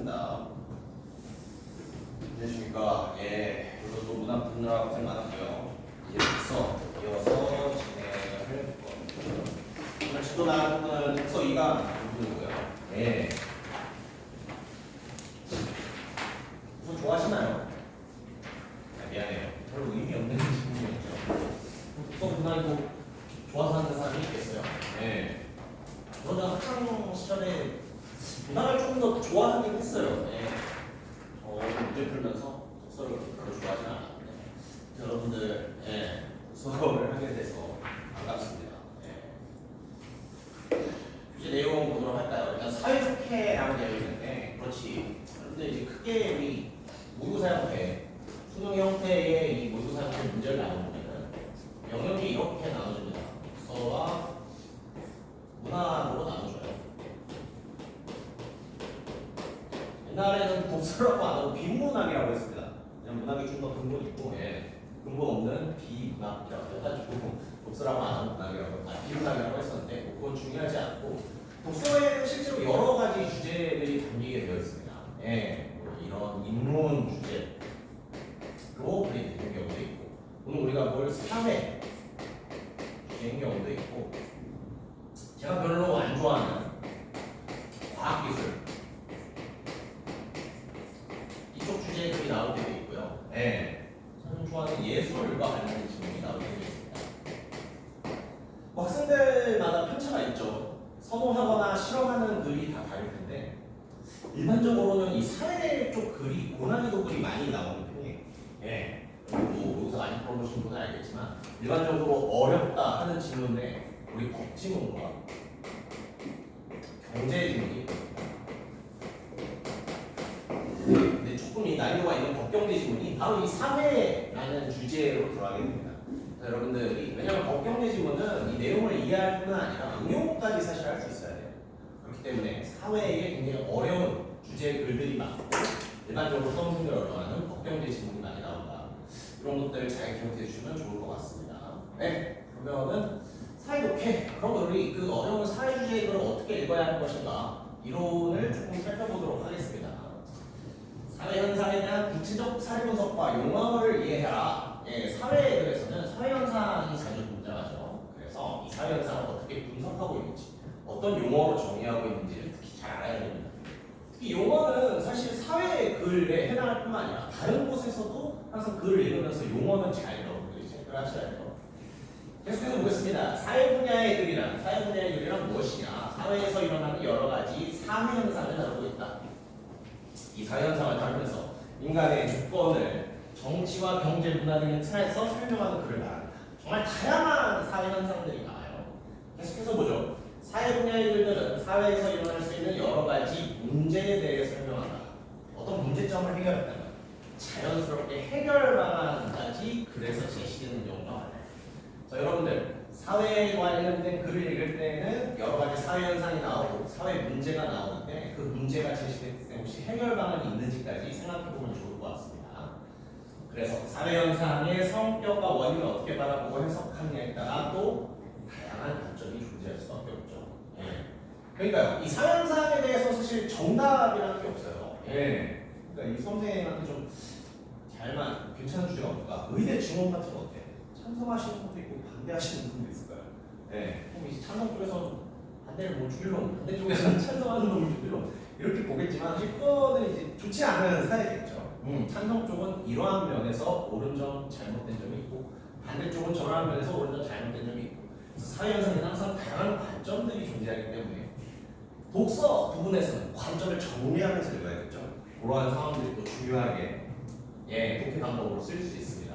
하겠습니다. 안녕하십니까. 예, 오늘도 또 문학 듣느라 고생 많았고요. 이어서 진행을 할 겁니다. 오늘 지도 나간 부분은 독서 2강 부분이고요. 예. 우선 좋아하시나요? 아, 미안해요. 별로 의미 없는 질문이었죠. 독서 문학이고 좋아서 하는 사람이 있겠어요. 예. 저는 학창 시절에 문학을 조금 더 좋아하긴 했어요. 예. 문제 풀면서 독서를 별로 좋아하진 않았는데 여러분들 독서를 하게 돼서 반갑습니다. 주제 내용 보도록 할까요? 일단 사회적해라고 되어 있는데 그렇지. 그런데 이제 크게 우리 모의고사형태, 수능 형태의 이 모의고사형태 문제를 나누면은 영역이 이렇게 나눠집니다. 독서와 문학으로 나눠져요. 옛날에는 독서라고 안 하고 비문학이라고 했습니다. 그냥 문학이 좀 더 근본 있고, 근본 없는 비문학이라고 해가지고 독서라고 안 하고 비문학이라고 했었는데 그건 중요하지 않고 독서에는 실제로 여러 가지 주제들이 담기게 되어 있습니다. 이런 인문 주제로 그리는 경우도 있고, 오늘 우리가 뭘 사회 주제인 경우도 있고, 제가 별로 안 좋아하는 과학기술 이쪽 주제의 글이 나오게 되어 있고요. 저는 좋아하는 예술과 관련된 질문이 나오게 되어 있습니다. 학생들마다 편차가 있죠. 선호하거나 싫어하는 글이 다 다를 텐데 일반적으로는 이 사회 쪽 글이 고난이도 글이 많이 나오는 편이에요. 뭐 여기서 많이 풀어보신 분은 알겠지만 일반적으로 어렵다 하는 질문에 우리 법지문과 경제 질문이 근데 조금 이 난이도가 있는 법경제 지문이 바로 이 사회라는 주제로 들어가게 됩니다. 여러분들이 왜냐하면 법경제 지문은 이 내용을 이해할 뿐만 아니라 응용까지 사실 할 수 있어야 돼요. 그렇기 때문에 사회에 굉장히 어려운 주제의 글들이 많고 일반적으로 수험생들이 어려워하는 법경제 지문이 많이 나온다. 이런 것들 잘 기억해 주시면 좋을 것 같습니다. 그러면은 사회독해 그럼 우리 그 어려운 사회 주제의 글을 어떻게 읽어야 할 것인가 이론을 조금 살펴보도록 하겠습니다. 사회 현상에 대한 구체적 사회 분석과 용어를 이해해라. 사회에 대해서는 사회 현상이 자주 등장하죠. 그래서 이 사회 현상을 어떻게 분석하고 있는지, 어떤 용어로 정의하고 있는지를 특히 잘 알아야 됩니다. 특히 용어는 사실 사회 글에 해당할 뿐만 아니라 다른 곳에서도 항상 글을 읽으면서 용어는 잘 여러분들이 체크를 하셔야 돼요. 계속해서 보겠습니다. 사회 분야의 글이란 무엇이냐? 사회에서 일어나는 여러 가지 사회 현상을 다루고 있다. 이 사회현상을 다루면서 인간의 주권을 정치와 경제, 문화 등의 틀에서 설명하는 글을 말합니다. 정말 다양한 사회현상들이 나와요. 계속해서 보죠. 사회 분야의 글들은 사회에서 일어날 수 있는 여러 가지 문제에 대해 설명한다. 어떤 문제점을 해결했다면 자연스럽게 해결 방안까지 글에서 제시되는 경우가 많아요. 여러분들 사회에 관련된 글을 읽을 때는 여러 가지 사회 현상이 나오고 사회 문제가 나오는데 그 문제가 제시될 때 혹시 해결 방안이 있는지까지 생각해 보면 좋을 것 같습니다. 그래서 사회 현상의 성격과 원인을 어떻게 바라보고 해석하느냐에 따라 또 다양한 관점이 존재할 수밖에 없죠. 그러니까요, 이 사회 현상에 대해서 사실 정답이라는 게 없어요. 그러니까 이 선생님한테 좀 잘만 괜찮은 주제가 없을까? 의대 증원 같은 거 어때? 찬성하시는 분도 있고 반대하시는 분도 있을 거예요. 그럼 이제 찬성 쪽에서는 반대를 뭐 줄론, 반대 쪽에서는 찬성하는 놈을 줄론 이렇게 보겠지만 그거는 이제 좋지 않은 사회겠죠. 찬성 쪽은 이러한 면에서 옳은 점, 잘못된 점이 있고 반대 쪽은 저러한 면에서 옳은 점, 잘못된 점이 있고 그래서 사회 현상에는 항상 다양한 관점들이 존재하기 때문에 독서 부분에서는 관점을 정리하면서 읽어야겠죠. 그러한 상황들이 또 중요하게 독해 방법으로 쓸 수 있습니다.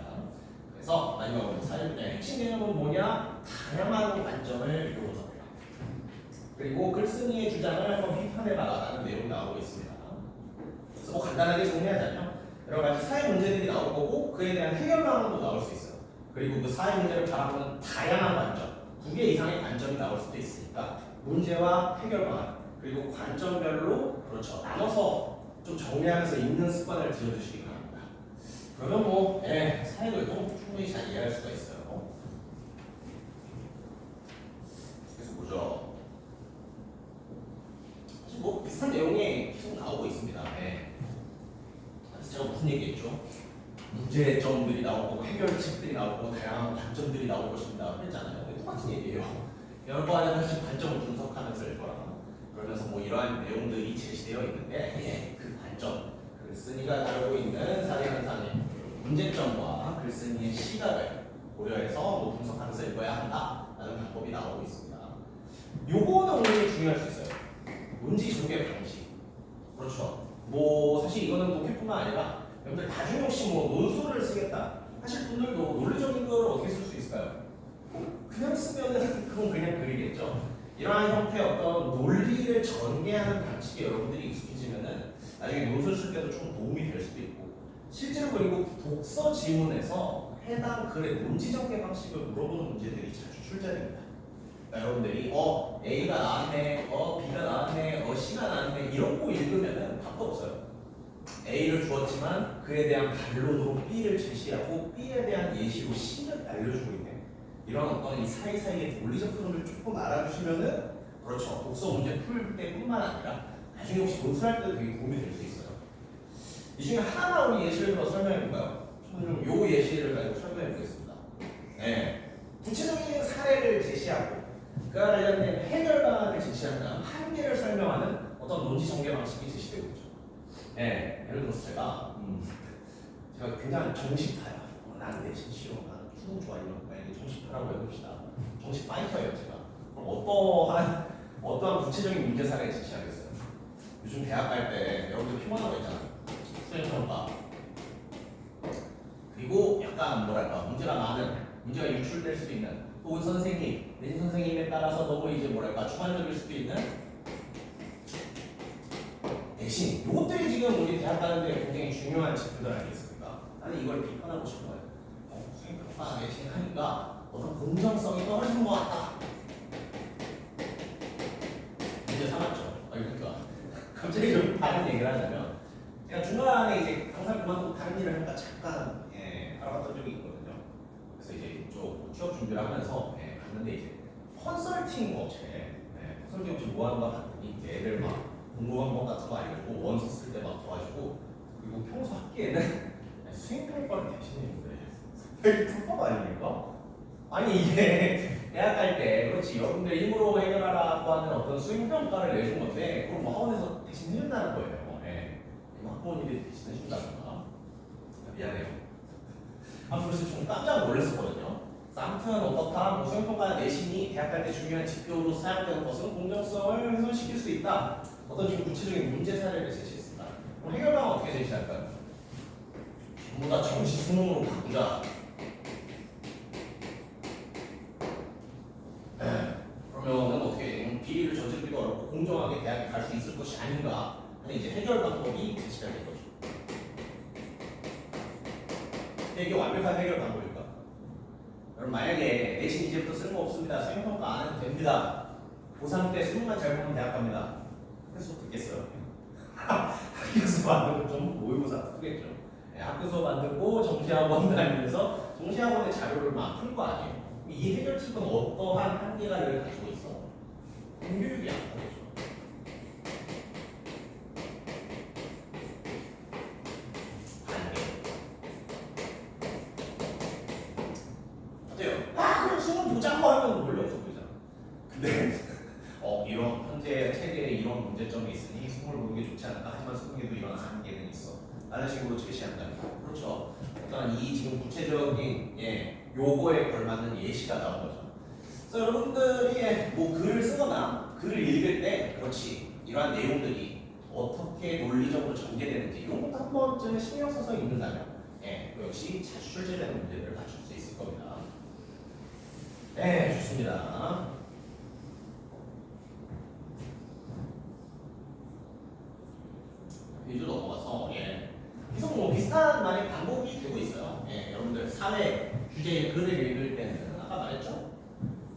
그래서 마지막으로 사회 분야의 핵심 개념은 뭐냐? 다양한 관점을 요구합니다. 그리고 글쓴이의 주장을 한번 비판해봐라는 내용이 나오고 있습니다. 그래서 뭐 간단하게 정리하자면 여러 가지 사회 문제들이 나올 거고 그에 대한 해결 방안도 나올 수 있어요. 그리고 그 사회 문제를 바라보는 다양한 관점, 2개 이상의 관점이 나올 수도 있으니까 문제와 해결 방안 그리고 관점별로 그렇죠 나눠서 좀 정리하면서 읽는 습관을 들여주시기 바랍니다. 그러면 뭐 사회도 충분히 잘 이해할 수가 있어요. 그래서 보죠. 사실 뭐 비슷한 내용이 계속 나오고 있습니다. 네. 그래서 제가 무슨 얘기했죠? 문제점들이 나오고 해결책들이 나오고 다양한 관점들이 나올 것입니다. 그랬잖아요. 똑같은 얘기예요. 여러 번의 사실 관점을 분석하면서 읽어라. 그러면서 뭐 이러한 내용들이 제시되어 있는데 그 관점, 글쓴이가 다루고 있는 사례 현상의 문제점과 글쓴이의 시각을 고려해서 뭐 분석하면서 읽어야 한다라는 방법이 나오고 있습니다. 요거는 오늘 중요할 수 있어요. 문제 전개 방식. 그렇죠. 뭐 사실 이거는 독해뿐만 아니라 여러분들 나중에 혹시 뭐 논술을 쓰겠다 하실 분들도 논리적인 걸 어떻게 쓸 수 있을까요? 그냥 쓰면은 그건 그냥 글이겠죠. 이러한 형태의 어떤 논리를 전개하는 방식에 여러분들이 익숙해지면은 나중에 논술 쓸 때도 좀 도움이 될 수도 있고, 실제로 그리고 독서 지문에서 해당 글의 논지 전개 방식을 물어보는 문제들이 자주 출제됩니다. 그러니까 여러분들이 A가 나왔네, B가 나왔네, C가 나왔네 이런 거 읽으면은 답도 없어요. A를 주었지만 그에 대한 반론으로 B를 제시하고 B에 대한 예시로 C를 알려주고 있네. 이런 어떤 이 사이사이의 논리적 흐름을 조금 알아주시면은 그렇죠. 독서 문제 풀 때뿐만 아니라 나중에 혹시 논술할 때도 되게 도움이 될 수 있어요. 이 중에 하나만 우리 예시를 들어 설명해 볼까요? 저는 요 예시를 가지고 설명해 보겠습니다. 네. 구체적인 사례를 제시하고 그와 관련된 해결 방안을 제시한 다음 한계를 설명하는 어떤 논지 전개 방식이 제시되고 있죠. 네. 예를 들어서 제가 굉장히 정식파야. 나는 내신 싫어. 나는 수능 좋아. 이런 정식파라고 해봅시다. 정식 파이터예요 제가. 그럼 어떠한 구체적인 문제 사례를 제시하겠어요? 요즘 대학 갈 때 여러분들 피곤한 거 있잖아요. 수행평가. 그리고 약간 뭐랄까 문제가 유출될 수도 있는 혹은 선생님, 내신 선생님에 따라서 너무 이제 뭐랄까 주관적일 수도 있는 내신. 이것들이 지금 우리 대학 가는데 굉장히 중요한 지표들 아니겠습니까? 나는 이걸 비판하고 싶은 거예요. 수행평가 내신 하니까 어떤 공정성이 떨어지는 것 같다. 문제 삼았죠. 그러니까 갑자기 좀 다른 얘기를 하자면 제가 중간에 이제 항상 그만두고 다른 일을 하니까 잠깐 알아봤던 적이 있거든요. 그래서 이제 이쪽 취업 준비를 하면서 갔는데 이제 컨설팅 업체, 컨설팅 업체 뭐 하는 거 봤더니 이제 애들 막 공부 방법 같은 거 알려주고 원서 쓸 때 막 도와주고, 그리고 평소 학기에는 수행평가를 대신해준대. 불법 아닙니까? 아니 이게 대학 갈 때 그렇지 여러분들 힘으로 해결하라고 하는 어떤 수행평가를 내준 건데 그걸 뭐 학원에서 대신 해준다는 거예요. 학부모님들이 대신 해준다던가. 미안해요. 아무튼 그래서 좀 깜짝 놀랐었거든요. 아무튼 어떻다 뭐 수행평가 내신이 대학 갈 때 중요한 지표로 사용되는 것은 공정성을 훼손시킬 수 있다. 어떤 좀 구체적인 문제 사례를 제시했습니다. 그럼 해결 방안 어떻게 제시할까요? 전부 다 정시 수능으로 바꾸자. 그러면은 어떻게 비리를 저지르기도 어렵고 공정하게 대학에 갈 수 있을 것이 아닌가 하는 이제 해결 방법이 제시가 된 거죠. 이게 완벽한 해결 방법일까? 여러분 만약에 내신 이제부터 쓸모없습니다. 수행평가 안 해도 됩니다. 고3 때 수능만 잘 보면 대학 갑니다. 그래서 듣겠어요. 학교 수업 안 듣고 좀 모의고사 쓰겠죠. 학교 수업 안 듣고 정시학원 다니면서 정시학원의 자료를 막 풀 거 아니에요. 이 해결책은 어떠한 한계가를 가지고 있어? 공교육이 안 되죠. 어때요? 그럼 수능 보자고 하면 원래 없어 보이잖아. 근데 이런 현재 체계에 이런 문제점이 있으니 수능을 보는 게 좋지 않을까? 하지만 수능에도 이런 한계는 있어. 라는 식으로 제시한다면 그렇죠. 일단 이 지금 구체적인 요거에 걸맞는 예시가 나온 거죠. 그래서 여러분들이 뭐 글을 쓰거나 글을 읽을 때 그렇지 이러한 내용들이 어떻게 논리적으로 전개되는지 이런 것도 한 번쯤 신경 써서 읽는다면 역시 자주 출제되는 문제들을 맞출 수 있을 겁니다. 네, 좋습니다. 페이지 넘어가서 계속 뭐 비슷한 말이 반복이 되고 있어요. 여러분들 사회 주제의 글을 읽을 때는 아까 말했죠?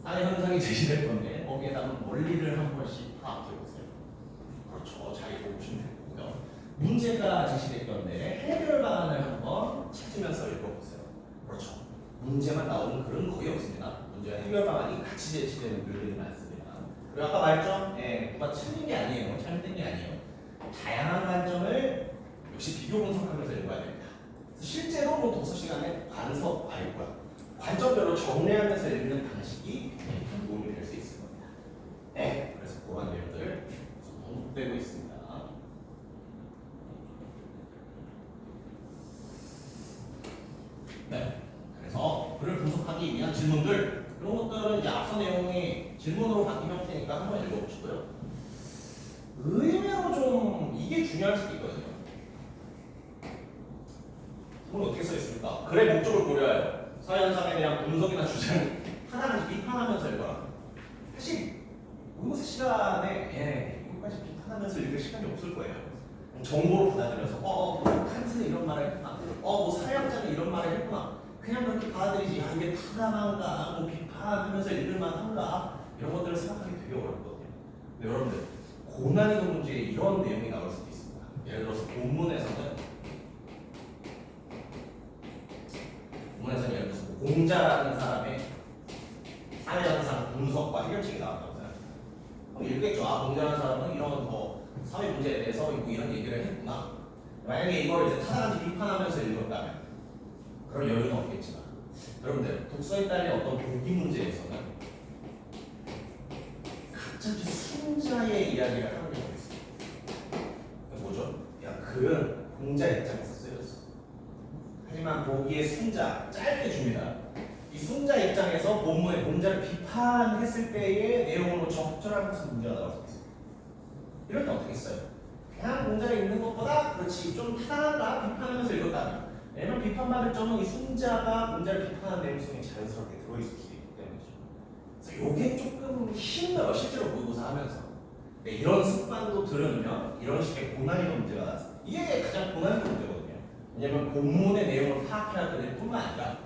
사회 현상이 제시될 건데 거기에다가 원리를 한 번씩 파악해 보세요. 그렇죠. 잘 읽어보시면 되고요. 문제가 제시될 건데 해결 방안을 한번 찾으면서 읽어보세요. 그렇죠. 문제만 나오는 글은 거의 없습니다. 문제와 해결 방안이 같이 제시되는 글들이 많습니다. 그리고 아까 말했죠? 누가 틀린 게 아니에요. 잘못된 게 하기 위한 질문들 이런 것들은 이제 앞서 내용이 질문으로 바뀐 형태니까 한번 읽어보시고요. 의외로 좀 이게 중요할 수도 있거든요. 그럼 어떻게 써 있습니까? 글의 목적을 고려하여 사회현상에 대한 분석이나 주장을 하나하나 비판하면서 읽어라. 사실 모의고사 시간에 이것까지 비판하면서 읽을 시간이 없을 거예요. 정보로 받아들여서 칸트는 이런 말을 했구나, 뭐 사회학자는 이런 말을 했구나, 그냥 그렇게 받아들이지. 이게 타당한가, 뭐 비판하면서 읽을 만한가, 이런 것들을 생각하기 되게 어렵거든요. 근데 여러분들 고난이도 문제에 이런 내용이 나올 수도 있습니다. 예를 들어서 본문에서는 예를 들어서 공자라는 사람의 사회현상 분석과 해결책이 나왔다고 생각합니다. 그럼 읽겠죠. 공자라는 사람은 이런 사회 문제에 대해서 이런 얘기를 했구나. 만약에 이걸 이제 타당한지 비판하면서 읽었다면 그런 여유는 없겠지만, 여러분들 독서에 딸린 어떤 보기 문제에서는 갑자기 순자의 이야기를 하는 경우가 있어요. 뭐죠? 글은 공자 입장에서 쓰였어. 하지만 보기의 순자 짧게 줍니다. 이 순자 입장에서 본문의 공자를 비판했을 때의 내용으로 적절한 것은 문제가 나올 수 있어요. 이럴 때 어떻게 써요? 그냥 공자를 읽는 것보다 그렇지 좀 타당하다 비판하면서 읽었다면, 왜냐면 비판받을 점은 이 순자가 공자를 비판하는 내용 속에 자연스럽게 들어있을 수 있기 때문이죠. 그래서 이게 조금 힘들어요. 실제로 모의고사 하면서. 이런 습관도 들으면 이런 식의 고난이도 문제가 나왔어요. 이게 가장 고난이도 문제거든요. 왜냐면 본문의 내용을 파악해야 될 뿐만 아니라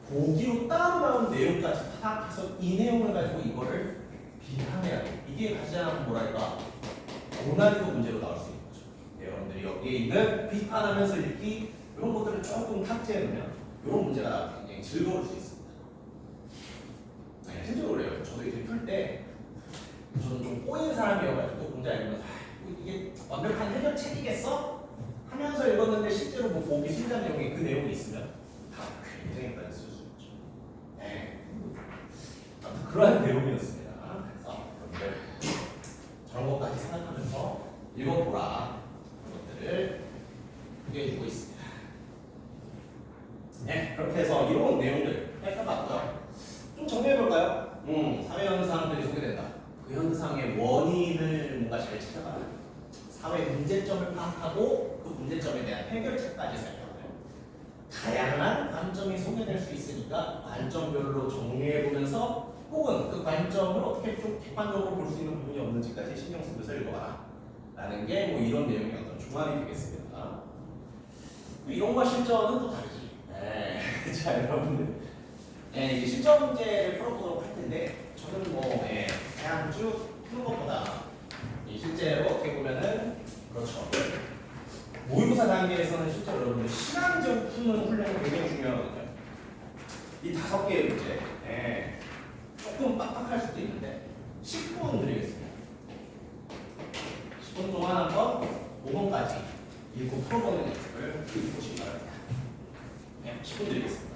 보기로 따로 나온 내용까지 파악해서 이 내용을 가지고 이거를 비판해야 돼요. 이게 가장 고난이도 문제로 나올 수 있는 거죠. 여러분들이 여기에 있는 비판하면서 읽기 이런 것들을 조금 탑재해 놓으면 이런 문제가 굉장히 즐거울 수 있습니다. 실제로 그래요. 저도 이제 풀 때 저는 좀 꼬인 사람이어가지고 공자 읽으면서 이게 완벽한 해결책이겠어? 하면서 읽었는데 실제로 보기 순자 내용에 그 내용이 있으면 다 굉장히 많이 쓸 수 있죠. 아무튼 그러한 내용이었습니다. 그래서 여러분들 저런 것까지 생각하면서 읽어보라. 그런 것들을 소개해주고 있습니다. 그렇게 해서 이런 내용들 살펴봤고요. 좀 정리해볼까요? 사회 현상들이 소개된다. 그 현상의 원인을 뭔가 잘 찾아가라. 사회 문제점을 파악하고 그 문제점에 대한 해결책까지 살펴봐요. 다양한 관점이 소개될 수 있으니까 관점별로 정리해보면서 혹은 그 관점을 어떻게 좀 객관적으로 볼 수 있는 부분이 없는지까지 신경 쓰면서 읽어봐라 라는 게 이런 내용의 어떤 조합이 되겠습니다. 이론과 실전은 또 다르지. 자, 여러분들 이제 실전 문제를 풀어보도록 할 텐데, 저는 그냥 쭉 푸는 것보다 실제로 어떻게 보면은 그렇죠. 모의고사 단계에서는 실제로 여러분들 시간적 푸는 훈련이 굉장히 중요하거든요. 이 5개의 문제 조금 빡빡할 수도 있는데 10분 드리겠습니다. 10분 동안 한번 5번까지 읽고 풀어보는 연습을 해보시기 바랍니다. 10분 드리겠습니다.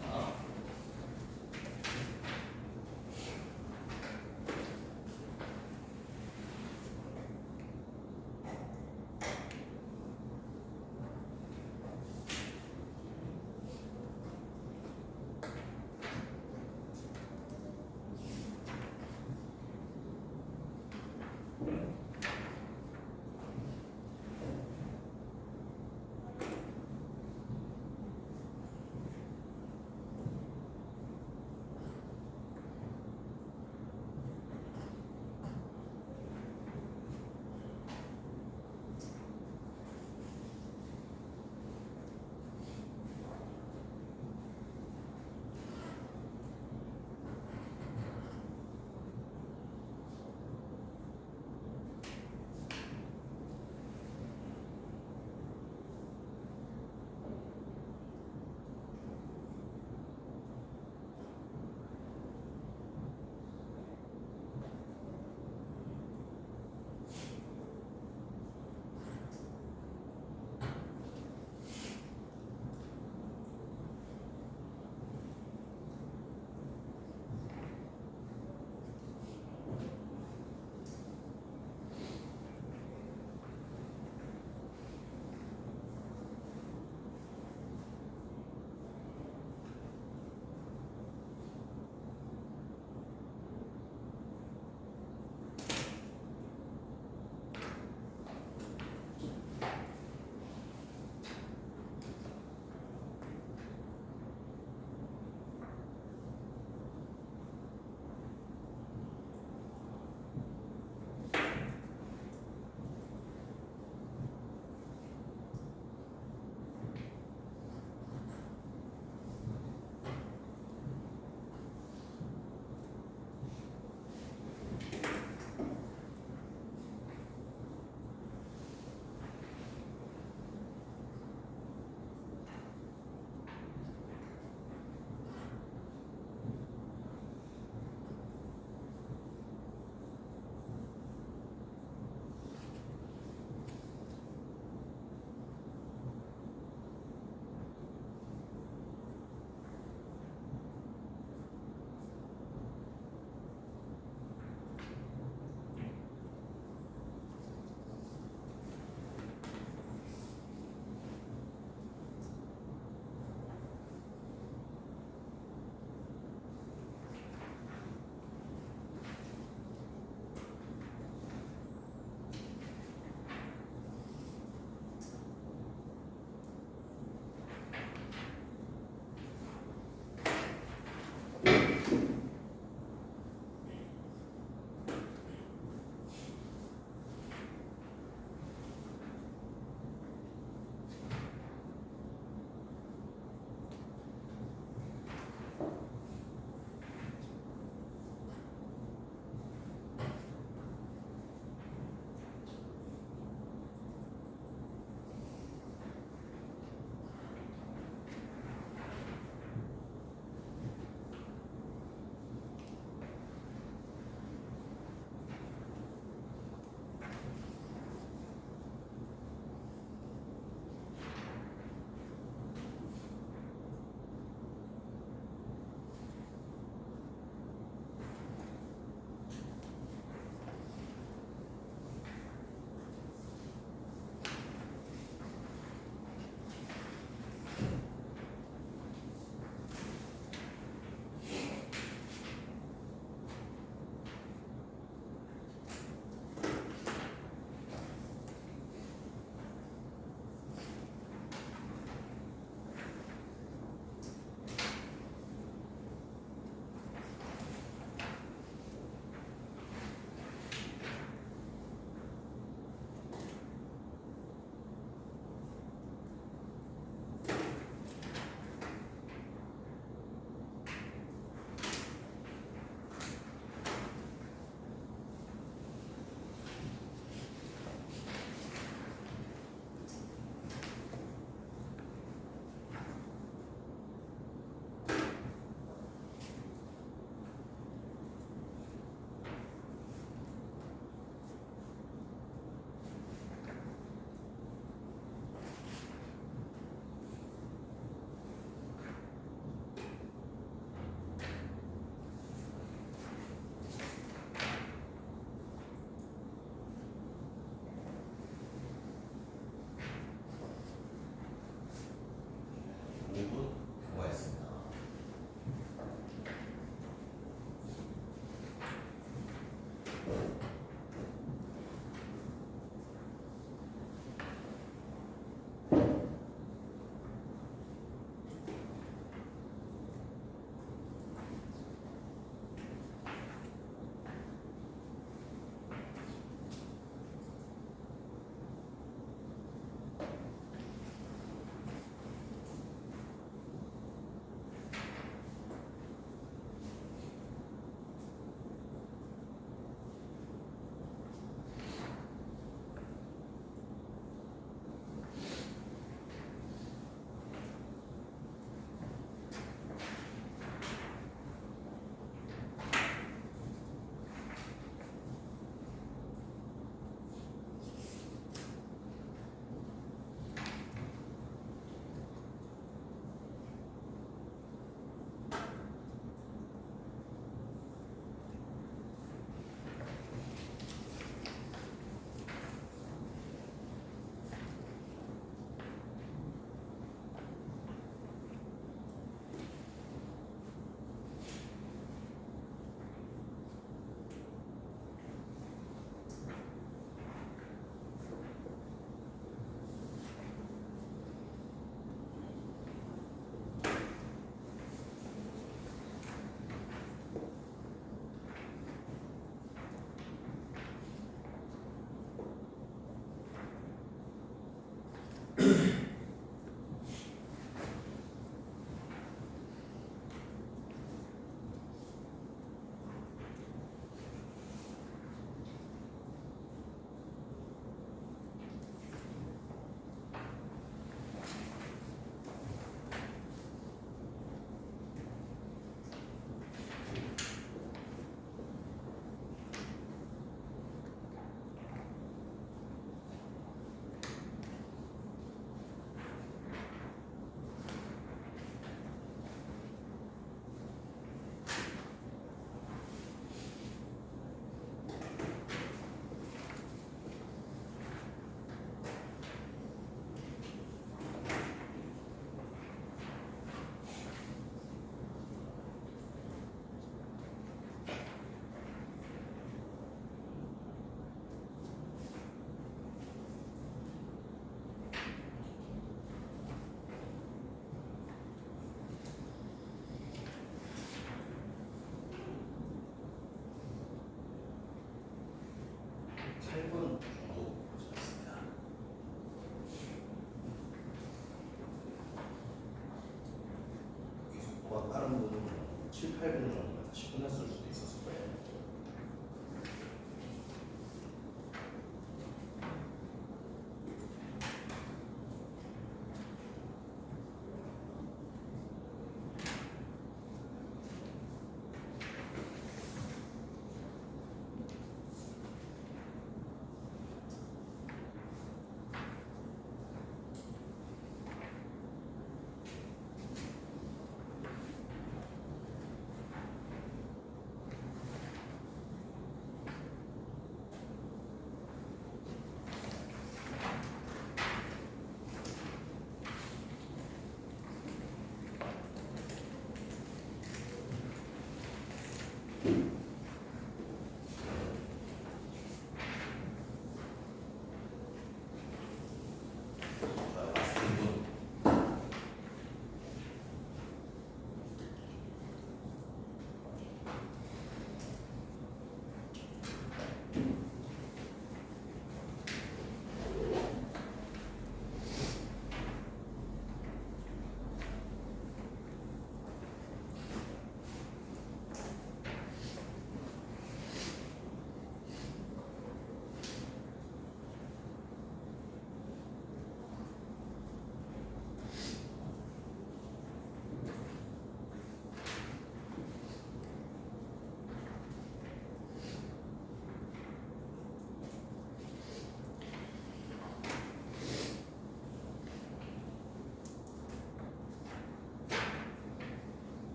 58분 정도가 다시 끝났을 수도 있었을 거예요.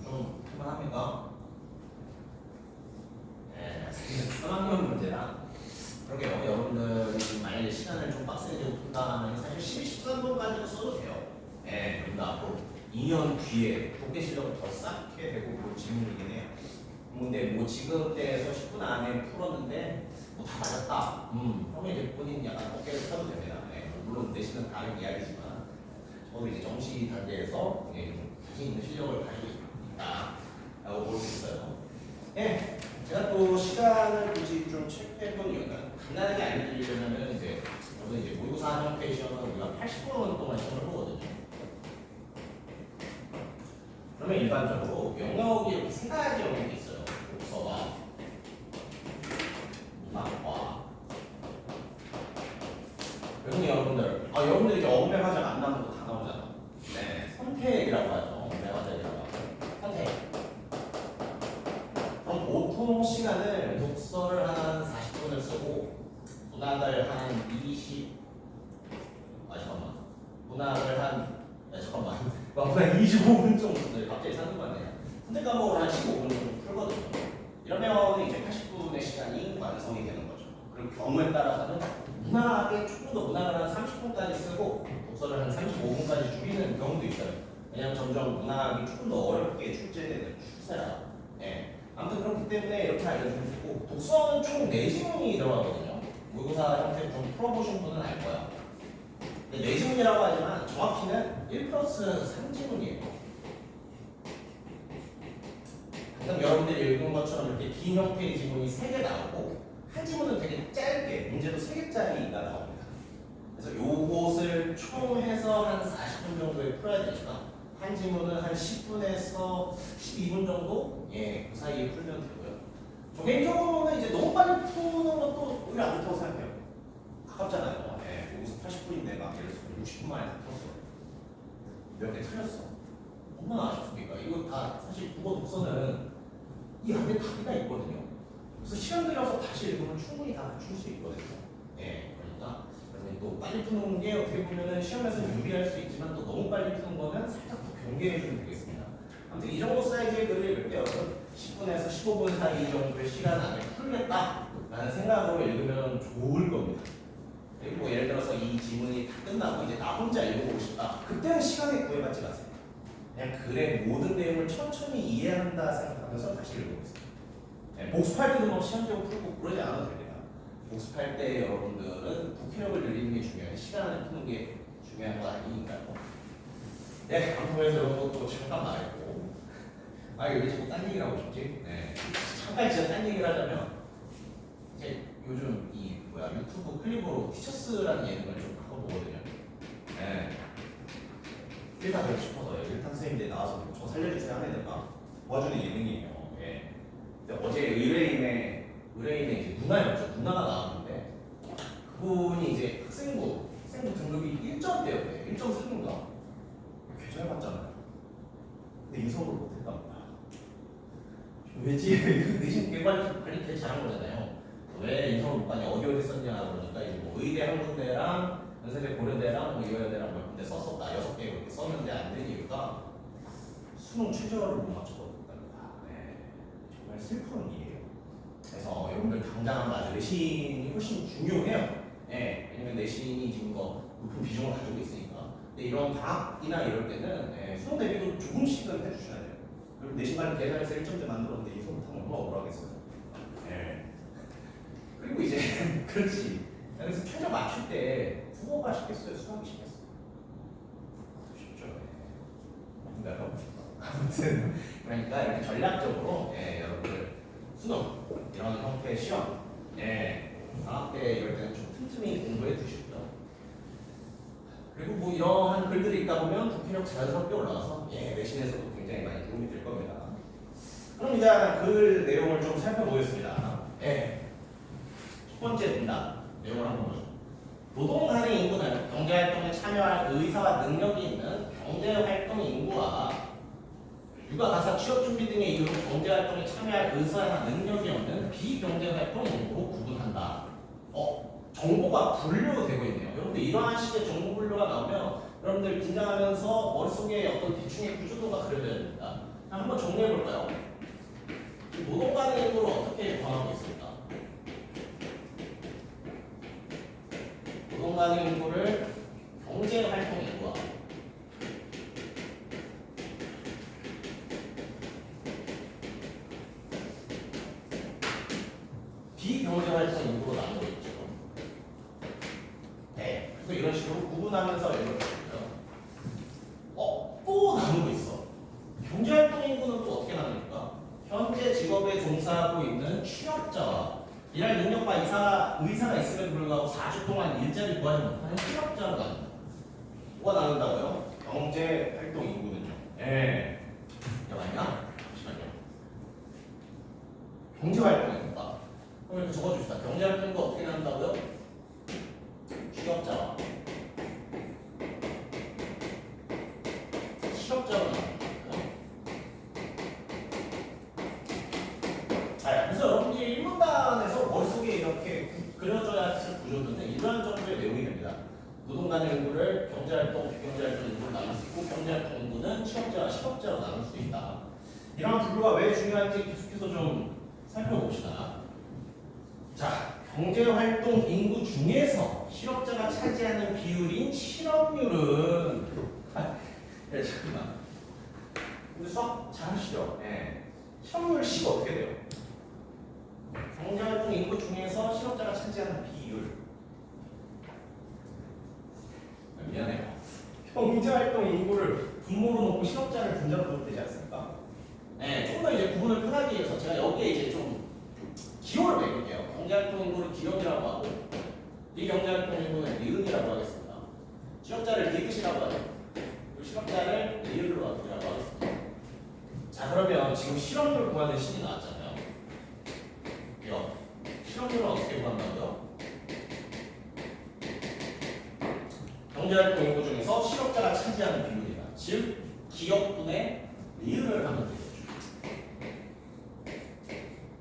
좀 할만합니까? 네, 3학년 문제랑 그러게요. 여러분들 만약에 시간을 좀 빡세게 푼다 하면 사실 12, 13분까지도 써도 돼요. 네, 그런데 앞으로 2년 뒤에 독해 실력을 더 쌓게 되고 그 질문이긴 해요. 근데 뭐 지급대에서 10분 안에 풀었는데 뭐 다 맞았다. 그러면 이제 본인 약간 어깨를 펴도 됩니다. 네, 물론 내신은 다른 이야기지만 저도 이제 정시 단계에서 좀 자신 있는 실력을 가지고 있다라고 볼 수 있어요. 네, 제가 또 시간을 굳이 좀 체크해본 이유가 간단하게 알려드리려면 이제 저는 이제 모의고사 형태 시험은 우리가 80분 동안 시험을 보거든요. 그러면 일반적으로 영역이 이렇게 세 가지 영역이 있어요. 독서와 문학과. 그래서 여러분들, 여러분들 이제 어음의 화자가 안 나오는 거 다 나오잖아. 네, 선택이라고 하죠. 어음의 화자라고 하죠. 선택. 그럼 보통 시간을 독서를 한 40분을 쓰고 문학을 한 20. 잠깐만. 문학을 한 문학 25분 정도. 갑자기 상관없네요. 선택 과목을 한 15분 정도 풀거든요. 이러면 이제 80분의 시간이 완성이 되는 거죠. 그리고 경우에 따라서는 문학에 조금 더 문학을 한 30분까지 쓰고 독서를 한 35분까지 줄이는 경우도 있어요. 왜냐하면 점점 문학이 조금 더 어렵게 출제되는 추세라. 예. 아무튼 그렇기 때문에 이렇게 알려주면 되고 독서는 총 4지문이 들어가거든요. 모의고사 형태로 좀 풀어보신 분은 알 거야. 4지문이라고 하지만 정확히는 1 플러스 3지문이에요. 그럼 여러분들이 읽은 것처럼 이렇게 긴 형태의 지문이 3개 나오고 한 지문은 되게 짧게 문제도 3개짜리가 나옵니다. 그래서 요것을 총 해서 한 40분 정도에 풀어야 되니까 한 지문은 한 10분에서 12분 정도 그 사이에 풀면 되고요. 저 개인적으로는 이제 너무 빨리 푸는 것도 오히려 안 좋다고 생각해요. 가깝잖아요. 여기서 80분인데 막 예를 들어서 60분 만에 다 풀었어. 몇 개 틀렸어. 얼마나 아쉽습니까? 이거 다 사실 국어 독서는 이 안에 답이 다 있거든요. 그래서 시간 들여서 다시 읽으면 충분히 다 맞출 수 있거든요. 그러니까 또 빨리 푸는 게 어떻게 보면은 시험에서 유리할 수 있지만 또 너무 빨리 푸는 거는 살짝 더 경계해 주면 되겠습니다. 아무튼 이 정도 사이즈의 글을 읽을 때 10분에서 15분 사이 정도의 시간 안에 풀겠다라는 생각으로 읽으면 좋을 겁니다. 그리고 뭐 예를 들어서 이 지문이 다 끝나고 이제 나 혼자 읽어보고 싶다. 그때는 시간에 구애받지 마세요. 그냥 글의 모든 내용을 천천히 이해한다 생각하면서 다시 읽어보세요. 복습할 때도 막 시험적으로 풀고 그러지 않아도 됩니다. 복습할 때 여러분들은 독해력을 늘리는 게 중요해요. 시간을 푸는 게 중요한 거 아니니까요. 방송에서 이런 것도 잠깐 말했고, 왜 자꾸 딴 얘기를 하고 싶지? 잠깐 진짜 딴 얘기를 하자면, 이제 요즘 제가 유튜브 클립으로 티처스라는 예능을 좀 가끔 보거든요. 네. 일단 그러고 싶어서요. 일단 선생님들 나와서 저 살려주세요 하는 애가 도와주는 예능이에요. 예. 근데 어제 의뢰인의 이제 누나였죠. 누나가 나왔는데 그분이 이제 학생부 등급이 1점대였대요. 1.3인가? 개 잘 봤잖아요. 근데 인서울을 못했답니다. 왜지? 내신 관리 되게 잘한 거잖아요. 왜 인서울 못 가냐? 어디 썼냐 그러니까 이제 뭐 의대 한 군데랑 연세대 고려대랑 뭐 이화여대랑 몇 군데 썼었다. 6개 이렇게 썼는데 안 된 이유가 수능 최저를 못 맞췄거든요. 네. 정말 슬픈 일이에요. 그래서 여러분들 당장 맞아 내신이 훨씬 중요해요. 네. 왜냐면 내신이 지금 높은 비중을 가지고 있으니까. 근데 이런 방학이나 이럴 때는 수능 대비도 조금씩은 해주셔야 돼요. 그리고 내신 관리 계산해서 1점대 만들었는데 이거 못하면 얼마나 억울하겠어요. 네. 그리고 이제 그렇지. 그래서 최저 맞출 때 국어가 쉽겠어요? 수학이 쉽겠어요? 쉽죠. 뭔가요? 아무튼 그러니까 이렇게 전략적으로 여러분들 수능 이런 형태의 시험 방학 때 이럴 때는 좀 틈틈이 공부해 두시고요. 그리고 뭐 이러한 글들이 있다 보면 독해력 자연스럽게 올라가서 내신에서도 굉장히 많이 도움이 될 겁니다. 그럼 이제 글 내용을 좀 살펴보겠습니다. 첫 번째 문단 내용을 한번 보죠. 노동하는 인구는 경제활동에 참여할 의사와 능력이 있는 경제활동 인구와 육아, 가사, 취업준비 등의 이유로 경제활동에 참여할 의사나 능력이 없는 비경제활동 인구로 구분한다. 정보가 분류되고 있네요. 여러분들 이러한 식의 정보 분류가 나오면 여러분들 긴장하면서 머릿속에 어떤 대충의 구조도가 그려져야 됩니다. 한번 정리해 볼까요? 노동 가능 인구를 어떻게 정하고 있습니까? 노동 가능 인구를 경제활동 인구와 비경제활동 인구로 나누고 있죠. 그래서 이런 식으로 구분하면서 이렇게 또 나누고 있어. 경제활동 인구는 또 어떻게 나눕니까? 현재 직업에 종사하고 있는 취업자와 일할 능력과 의사가 있음에도 불구하고 4주 동안 일자리 구하지 못하는 취업자로 나눕니다. 뭐가 나눈다고요? 경제활동 인구는요. 잠깐만요. 잠시만요. 경제활동 인구가. 그럼 이렇게 적어줍시다. 경제활동 인구 어떻게 나눈다고요? 취업자와 실업자로 나눕니다. 그래서 여러분들이 1문단에서 머릿속에 이렇게 그려져야 할 구조인데 이러한 정도의 내용이 됩니다. 노동 가능 인구를 경제활동, 비경제활동 인구로 나눌 수 있고 경제활동 인구는 취업자와 실업자로 나눌 수 있다. 이러한 분류가 왜 중요한지 계속해서 좀 살펴봅시다. 자, 경제활동 인구 중에서 실업자가 차지하는 비율인 실업률은 잠깐만. 근데 수학 잘하시죠? 실업률 C가 어떻게 돼요? 경제활동 인구 중에서 실업자가 차지하는 비율. 미안해요. 경제활동 인구를 분모로 놓고 실업자를 분자로 놓으면 되지 않습니까? 조금 더 이제 구분을 편하게 해서 제가 여기에 이제 좀 기호를 매길게요. 경제활동 인구를 기업이라고 하고 비경제활동 인구는 리은이라고 하겠습니다. 실업자를 리은이라고 하죠. 그리고 실업자를 리은으로 하겠습니다. 자, 그러면 지금 실업률 구하는 식이 나왔잖아요. 실업률은 어떻게 구한다고요? 경제활동 인구 중에서 실업자가 차지하는 비율이다. 즉 기업분의 리을을 하면 되겠죠.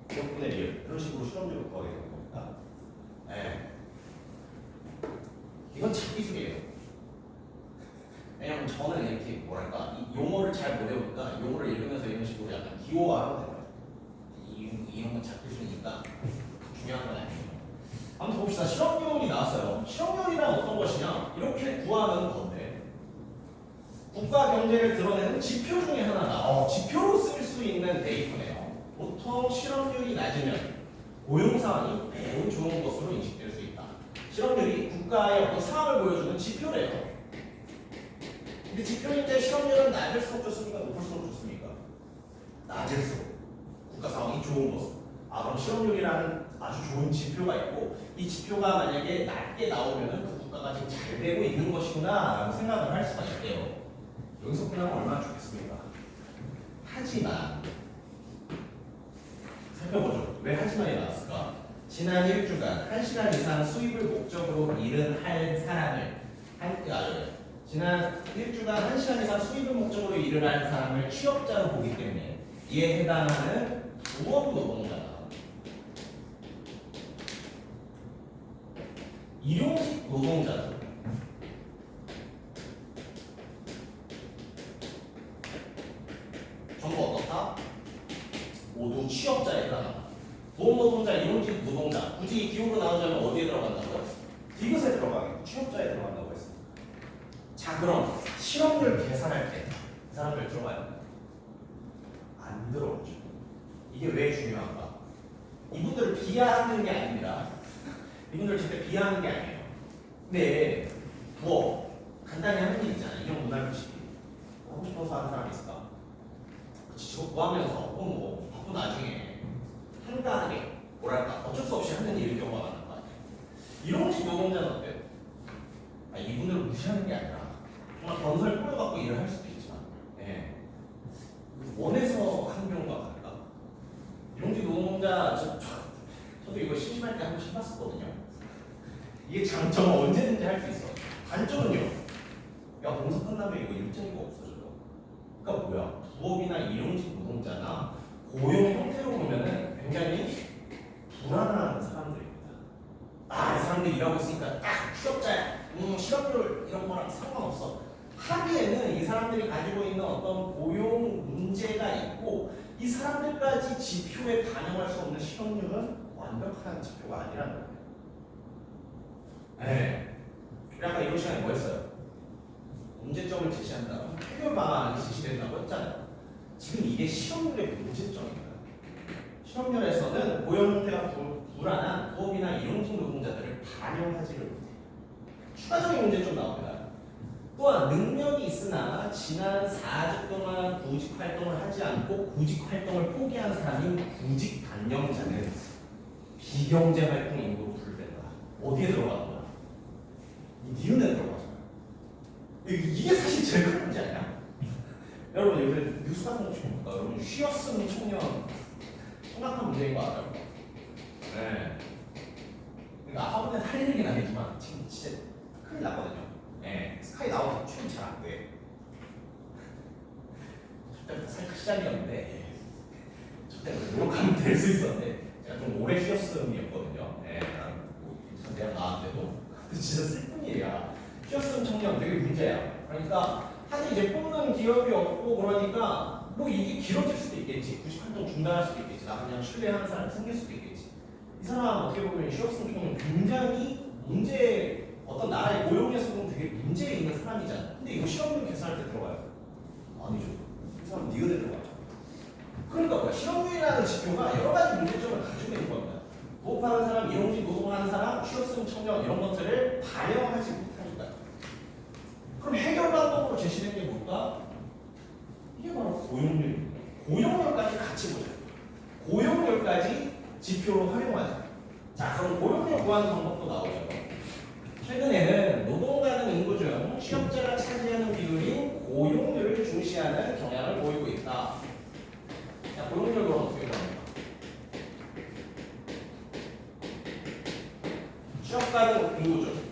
기업분의 리을 이런 식으로 실업률을 구하게 되는 겁니다. 이건 잡기술이에요. 왜냐면 저는 이렇게 뭐랄까 이 용어를 잘 못 외우니까 용어를 읽으면서 이런 식으로 약간 기호화하면 돼요. 이런 건 잡기술이니까 중요한 건 아니에요. 한번 봅시다. 실업률이 나왔어요. 실업률이란 어떤 것이냐? 이렇게 구하는 건데 국가 경제를 드러내는 지표 중에 하나가 지표로 쓸 수 있는 데이터네요. 보통 실업률이 낮으면 고용 상황이 매우 좋은 것으로 인식될 수 있다. 실업률이 국가의 어떤 상황을 보여주는 지표래요. 근데 지표인데 실업률은 낮을수록 좋습니까? 높을수록 좋습니까? 낮을수록 국가 상황이 좋은 것으로. 그럼 실업률이라는 아주 좋은 지표가 있고 이 지표가 만약에 낮게 나오면은 그 국가가 지금 잘 되고 있는 것이구나라고 생각을 할 수가 있대요. 여기서 끝나면 얼마나 좋겠습니까? 하지만 살펴보죠. 왜 하지만이 나왔을까? 지난 1주간 1시간 이상 수입을 목적으로 일을 할 사람을 지난 1주간 1시간 이상 수입을 목적으로 일을 한 사람을 취업자로 보기 때문에 이에 해당하는 부업 노동자다. 일용직 노동자다. 전부 어떻다? 모두 취업자에 해당한다. 부업 노동자, 일용직 노동자. 굳이 기호로 나누자면 어디에 들어간다고요? 디귿에 들어가겠고 취업자에 들어간다고 했습니다. 자, 그럼 실업률 계산할 때 이 사람들 들어가요? 안 들어오죠. 이게 왜 중요한가? 이분들을 비하하는 게 아닙니다. 이분들 절대 비하하는 게 아니에요. 근데 부업 간단히 하는 일 있잖아요. 이런 문화 규칙이 하고 싶어서 하는 사람이 있을까? 그치, 저거 구하면서 혹은 뭐 바쁜 나중에 한가하게 뭐랄까 어쩔 수 없이 하는 일일 경우가 많은 것 같아요. 일용직 노동자는 어때요? 이분들을 무시하는 게 아니라 정말 건설 꾸려갖고 일을 할 수도 있지만 원해서 하는 경우가 많을까? 일용직 노동자 저도 이거 심심할 때 한 번씩 해봤었거든요. 이게 장점은 언제든지 할 수 있어. 단점은요. 야, 공사 끝나면 이거 일자리가 없어져요. 그러니까 뭐야? 부업이나 일용직 노동자나 고용 형태로 보면은 굉장히 불안한 사람들입니다. 이 사람들이 일하고 있으니까 딱 취업자야. 실업률 이런 거랑 상관없어. 하기에는 이 사람들이 가지고 있는 어떤 고용 문제가 있고 이 사람들까지 지표에 반영할 수 없는 실업률은 완벽한 지표가 아니라는 거예요. 네. 아까 이런 시간에 뭐 했어요? 문제점을 제시한다. 해결 방안이 제시된다고 했잖아요. 지금 이게 실업률의 문제점입니다. 실업률에서는 고용 형태가 불안한 부업이나 일용직 노동자들을 반영하지를 못해요. 추가적인 문제점 나옵니다. 또한 능력이 있으나 지난 4주 동안 구직 활동을 하지 않고 구직 활동을 포기한 사람인 구직 단념자는 비경제 활동 인구로 분류된다. 어디에 들어가는 거야? 이 니은에 들어가잖아요. 이게 사실 제일 큰 문제 아니야? 여러분 요새 뉴스 같은 거 보니까 여러분 쉬었으면 청년 심각한 문제인 거 알아요? 네. 그러니까 학원에서 할 얘기는 아니지만 지금 진짜 큰일 났거든요. 네. 스카이 나오면 출연 잘 안 돼. 첫때부터 살짝 시작이었는데 첫때부터 노력하면 될 수 있었는데 제가 좀 오래 쉬었음이었거든요. 네. 전 대학 나왔는데도 진짜 슬픈 일이야. 쉬었음 청년 되게 문제야. 그러니까 사실 이제 뽑는 기업이 없고 그러니까 뭐 이게 길어질 수도 있겠지. 구직 활동 중단할 수도 있겠지. 나 그냥 신뢰하는 사람이 생길 수도 있겠지. 이 사람 어떻게 보면 쉬었음 청년 굉장히 어떤 나라의 고용에서는 되게 문제에 있는 사람이잖아. 근데 이거 실업률 계산할 때 들어가요? 아니죠. 이 사람 니은에 들어가죠. 그러니까 뭐야? 실업률이라는 지표가 여러 가지 문제점을 가지고 있는 겁니다. 부업하는 사람, 일용직 노동하는 사람, 취업생 청년 이런 것들을 반영하지 못하니까. 그럼 해결 방법으로 제시된 게 뭘까? 이게 바로 고용률입니다. 고용률까지 같이 보자. 고용률까지 지표로 활용하자. 자, 그럼 고용률 구하는 방법도 나오죠. 최근에는 노동가능 인구 중 취업자가 차지하는 비율인 고용률을 중시하는 경향을 보이고 있다. 자, 고용률 그럼 어떻게 구합니까? 취업 가능 인구 중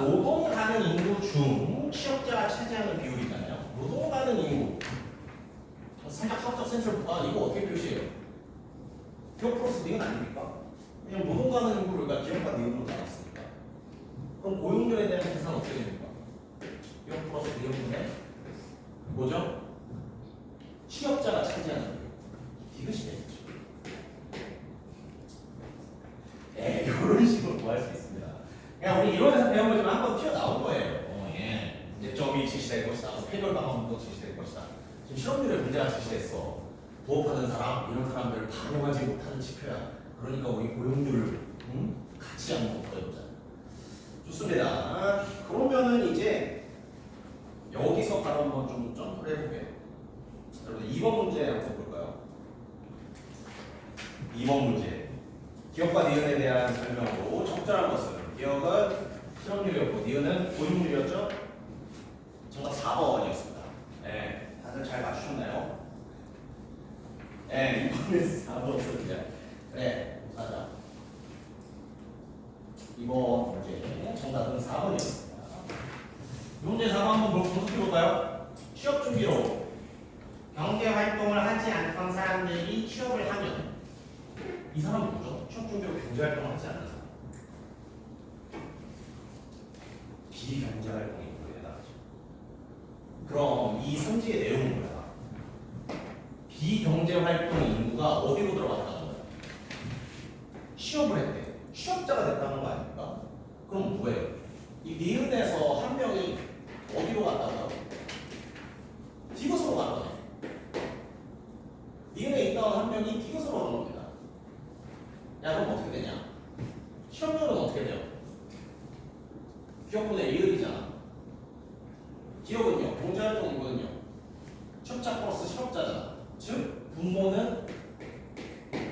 노동 가능 인구 중 취업자가 차지하는 비율이잖아요. 노동 가능 인구 살짝 사업적 센서를 이거 어떻게 표시해요? 기업 플러스 니은 아닙니까? 그냥 노동 가능 인구를 우리가 기업과 니은으로 나눴으니까. 그럼 고용률에 대한 계산 어떻게 됩니까? 기업 플러스 니은분의 뭐죠? 취업자가 차지하는 비율. 이것이 되겠죠. 이런 식으로 구할 수 있습니다. 그냥 우리 이론에서 배운 거지만 한번 튀어나온 거예요. 문제점이 제시될 것이다. 해결 방법도 제시될 것이다. 지금 실업률에 문제가 제시됐어. 부업하는 사람, 이런 사람들을 반영하지 못하는 지표야. 그러니까 우리 고용률을 같이 한번 보여보자. 좋습니다. 그러면은 이제 여기서 바로 한번 좀 점프를 해볼게요. 여러분 2번 문제 한번 볼까요? 2번 문제. 기억과 니은에 대한 설명으로 적절한 것은 기억은 실업률이었고 니은은 고용률이었죠? 정답 4번이었습니다. 네, 다들 잘 맞추셨나요? 네, 이번에 4번이었습니다. 그래, 맞아. 이번 문제 정답은 4번이었습니다. 문제 4번 한번 분석해볼까요? 취업 준비로 경제 활동을 하지 않던 사람들이 취업을 하면 이 사람은 뭐죠? 취업 준비로 경제 활동을 하지 않는 사람. 비경제 활동이 뭐에 나가죠? 그럼 이 성질의 내용은 뭐야? 비경제 활동 인구가 어디로 들어갔다는 거야? 취업을 했대. 취업자가 됐다는 거 아닙니까? 그럼 뭐예요? 이 니은에서 한 명이 어디로 갔다고요? 디귿으로 간 거네. 니은에 있던 한 명이 디귿으로 간 겁니다. 야, 그럼 어떻게 되냐? 취업률은 어떻게 돼요? 기업분의 이율이잖아. 기업은요, 경제활동 인구는요, 취업자 플러스 실업자잖아. 즉, 분모는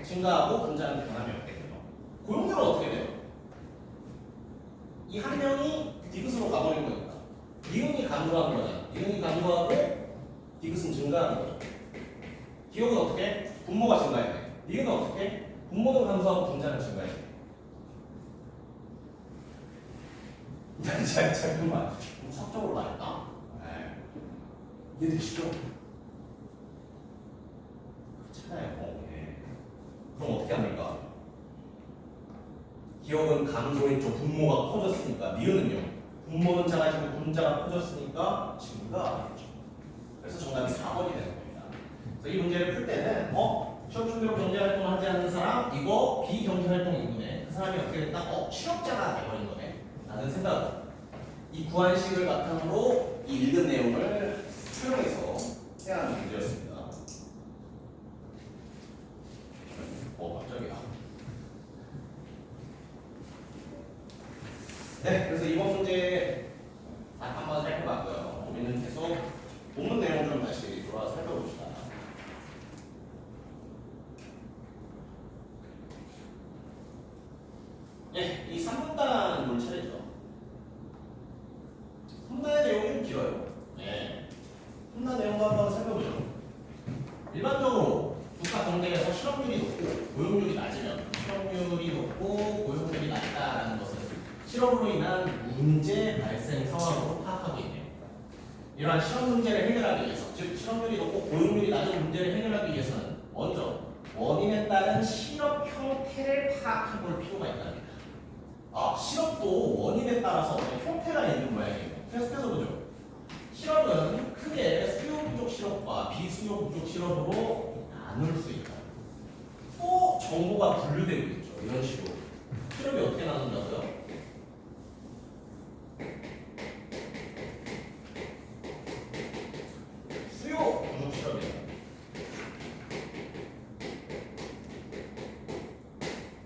증가하고 분자는 변함이 없거든요. 고용률은 어떻게 돼요? 이 한 명이 디귿으로 가버린 거니까. 니은이 감소하는 거잖아. 니은이 감소하고 디귿은 증가하는 거죠. 기업은 어떻게? 분모가 증가해. 니은은 어떻게? 분모는 감소하고 분자는 증가해. 잠깐만. 분석적으로 말했다? 네. 이해되시죠? 그렇잖아요. 네. 그럼 어떻게 합니까? 기업은 감소했죠. 분모가 커졌으니까. 니은은요. 분모는 작아지고 분자가 커졌으니까 증가하겠죠. 그래서 정답이 4번이 되는 겁니다. 그래서 이 문제를 풀 때는 취업 준비로 경제활동을 하지 않는 사람 이거 비경제활동 인구네. 그 사람이 어떻게 됐다? 취업자가 돼버린 거네. 라는 생각. 이 구한식을 바탕으로 이 읽은 내용을 수용해서 해야 하는 문제였습니다. 깜짝이야. 네, 그래서 이번 문제 한번 살펴봤고요. 우리는 계속 본문 내용 좀 다시 돌아와 살펴봅시다. 네, 이 3분단 물 차례죠. 3분단의 내용이 좀 길어요. 네, 3분단 내용도 한번 살펴보죠. 일반적으로 국가 경제에서 실업률이 높고 고용률이 낮으면 실업률이 높고 고용률이 낮다라는 것은 실업으로 인한 문제 발생 상황으로 파악하고 있네요. 이러한 실업 문제를 해결하기 위해서, 즉 실업률이 높고 고용률이 낮은 문제를 해결하기 위해서는 먼저 원인에 따른 실업 형태를 파악해볼 필요가 있답니다. 실업도 원인에 따라서 형태가 있는 모양이에요. 계속해서 보죠. 실업은 크게 수요 부족 실업과 비수요 부족 실업으로 나눌 수 있다. 또 정보가 분류되고 있죠. 이런 식으로. 실업이 어떻게 나눈다고요? 수요 부족 실업이에요.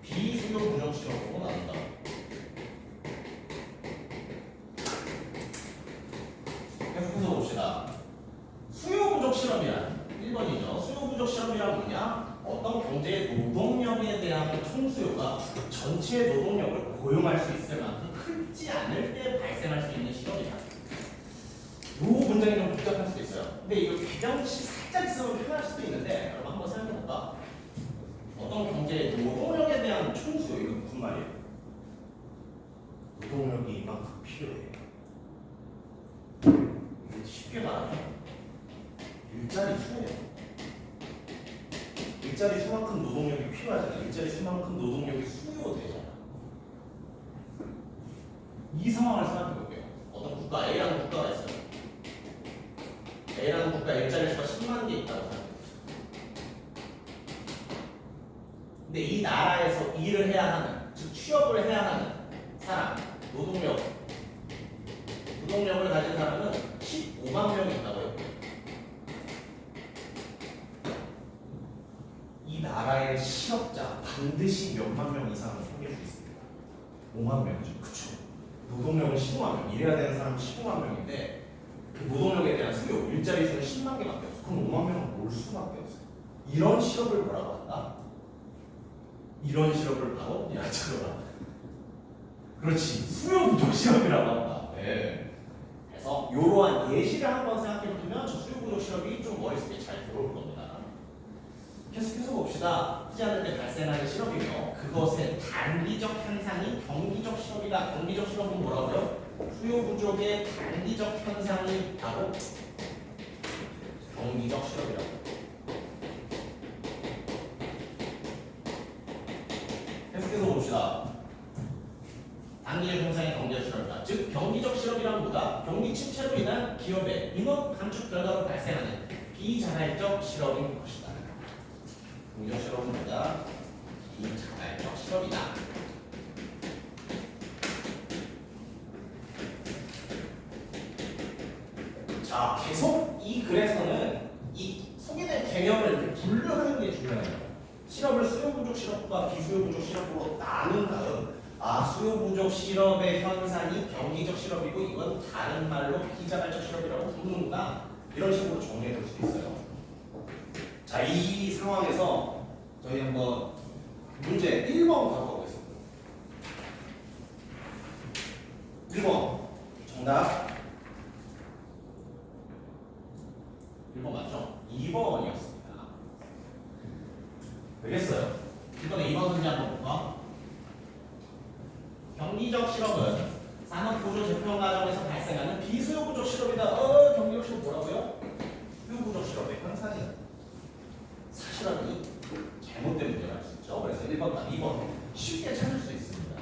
비수요 부족 실업으로 나눈다. 계속해서 봅시다. 수요 부족 실업이란 1번이죠. 수요 부족 실업이란 뭐냐? 어떤 경제의 노동력에 대한 총수요가 전체 노동력을 고용할 수 있을 만큼 크지 않을 때 발생할 수 있는 실업이다. 이 문장이 좀 복잡할 수도 있어요. 근데 이거 개정시 살짝 있으면 편할 수도 있는데 여러분 한번 생각해볼까? 어떤 경제의 노동력에 대한 총수요, 이거 무슨 말이에요? 노동력이 이만큼 필요해. 쉽게 말하면 일자리 수예요. 일자리 수만큼 노동력이 필요하잖아. 일자리 수만큼 노동력이 수요되잖아. 이 상황을 생각해 볼게요. 어떤 국가 A라는 국가가 있어요. A라는 국가 일자리 수가 10만 개 있다고 생각해요. 근데 이 나라에서 일을 해야 하는, 즉 취업을 해야 하는 사람, 노동력을 가진 사람은 15만 명이 있다고 했고요. 이 나라의 실업자 반드시 몇만 명 이상은 생길 수 있습니다. 5만 명이죠. 그쵸? 노동력은 15만 명, 일해야 되는 사람은 15만 명인데 그 노동력에 대한 수요, 일자리 수는 10만 개밖에 없어. 그럼 5만 명은 올 수밖에 없어요. 이런 실업을 뭐라고 한다? 이런 실험을 바로 야채로라. 그렇지. 수요 부족 실험이라고 한다. 네. 그래서 이러한 예시를 한번 생각해보면 저 수요 부족 실험이 좀 머릿속에 잘 들어올 겁니다. 계속해서 봅시다. 쓰지 않을 때 발생하는 실험이며 그것의 단기적 현상이 경기적 실험이다. 경기적 실험은 뭐라고요? 수요 부족의 단기적 현상이 바로 경기적 실험이라고. 계속해서 봅시다. 단기적 현상이 경기적 실험이다. 즉 경기적 실험이란 뭐다? 경기 침체로 인한 기업의 인원 감축 결과로 발생하는 비자발적 실험인 것이다. 경기적 실험은 뭐다? 비자발적 실험이다. 자, 계속 이 글에서는 이 소개된 개념을 이렇게 분류하는 게 중요해요. 실험을 수요 부족 실험과 비수요 부족 실험으로 나눈 다음 수요 부족 실험의 현상이 경기적 실험이고 이건 다른 말로 비자발적 실험이라고 부르는구나. 이런 식으로 정리해 볼 수 있어요. 자, 이 상황에서 저희 한번 문제 1번 가보겠습니다. 1번 정답 1번 맞죠? 2번이었습니다. 되겠어요? 이번에 2번 문제 한번 볼까? 경기적 실험은 산업 구조 재편 과정에서 발생하는 비수요 부족 실험이다. 경기적 실험 뭐라고요? 수요 부족 실험의 현상이다. 사실은 이 잘못된 문제가 할 수 있죠. 그래서 1번과 2번 쉽게 찾을 수 있습니다.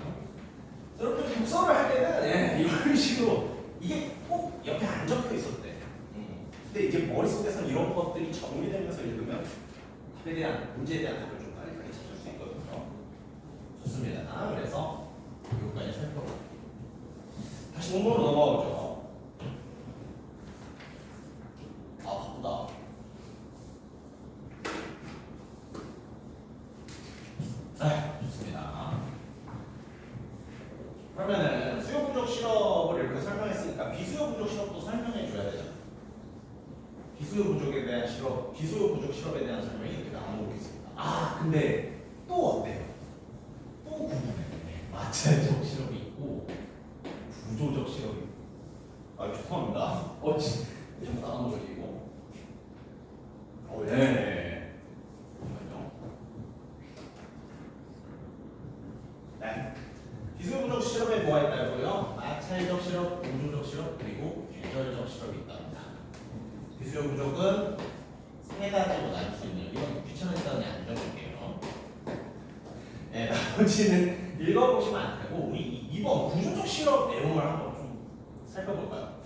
여러분들 독서를 할 때는 이런 식으로 이게 꼭 옆에 안 적혀 있었대. 근데 이제 머릿속에서 이런 것들이 정리되면서 읽으면 답에 대한 문제에 대한 답을 좀 빨리 찾을 수 있거든요. 좋습니다. 그래서 여기까지 살펴볼게요. 다시 본문으로 넘어가 보죠. 바쁘다. 좋습니다. 그러면은 수요 부족 실험을 이렇게 설명했으니까 비수요 부족 실험도 설명해 줘야 되잖아. 비수요 부족에 대한 실험, 비수요 부족 실험에 대한 설명이 이렇게 나오고 있습니다. 근데 또 어때요? 또 궁금해요. 마찰적 실험이 있고 구조적 실험이 있고. 죄송합니다. 좀 나가는 거지 이거. 네. 잠깐만요. 네. 비수요 부족 실험에 뭐가 있다고요? 마찰적 실험, 구조적 실험, 그리고 계절적 실험이 있답니다. 비수요 부족은 세 가지로 나눌 수 있는, 이건 귀찮으니까 그냥 안 적을게요. 네, 나머지는 읽어보시면 안 되고 우리 2번 구조적 실험 내용을 한번 좀 살펴볼까요?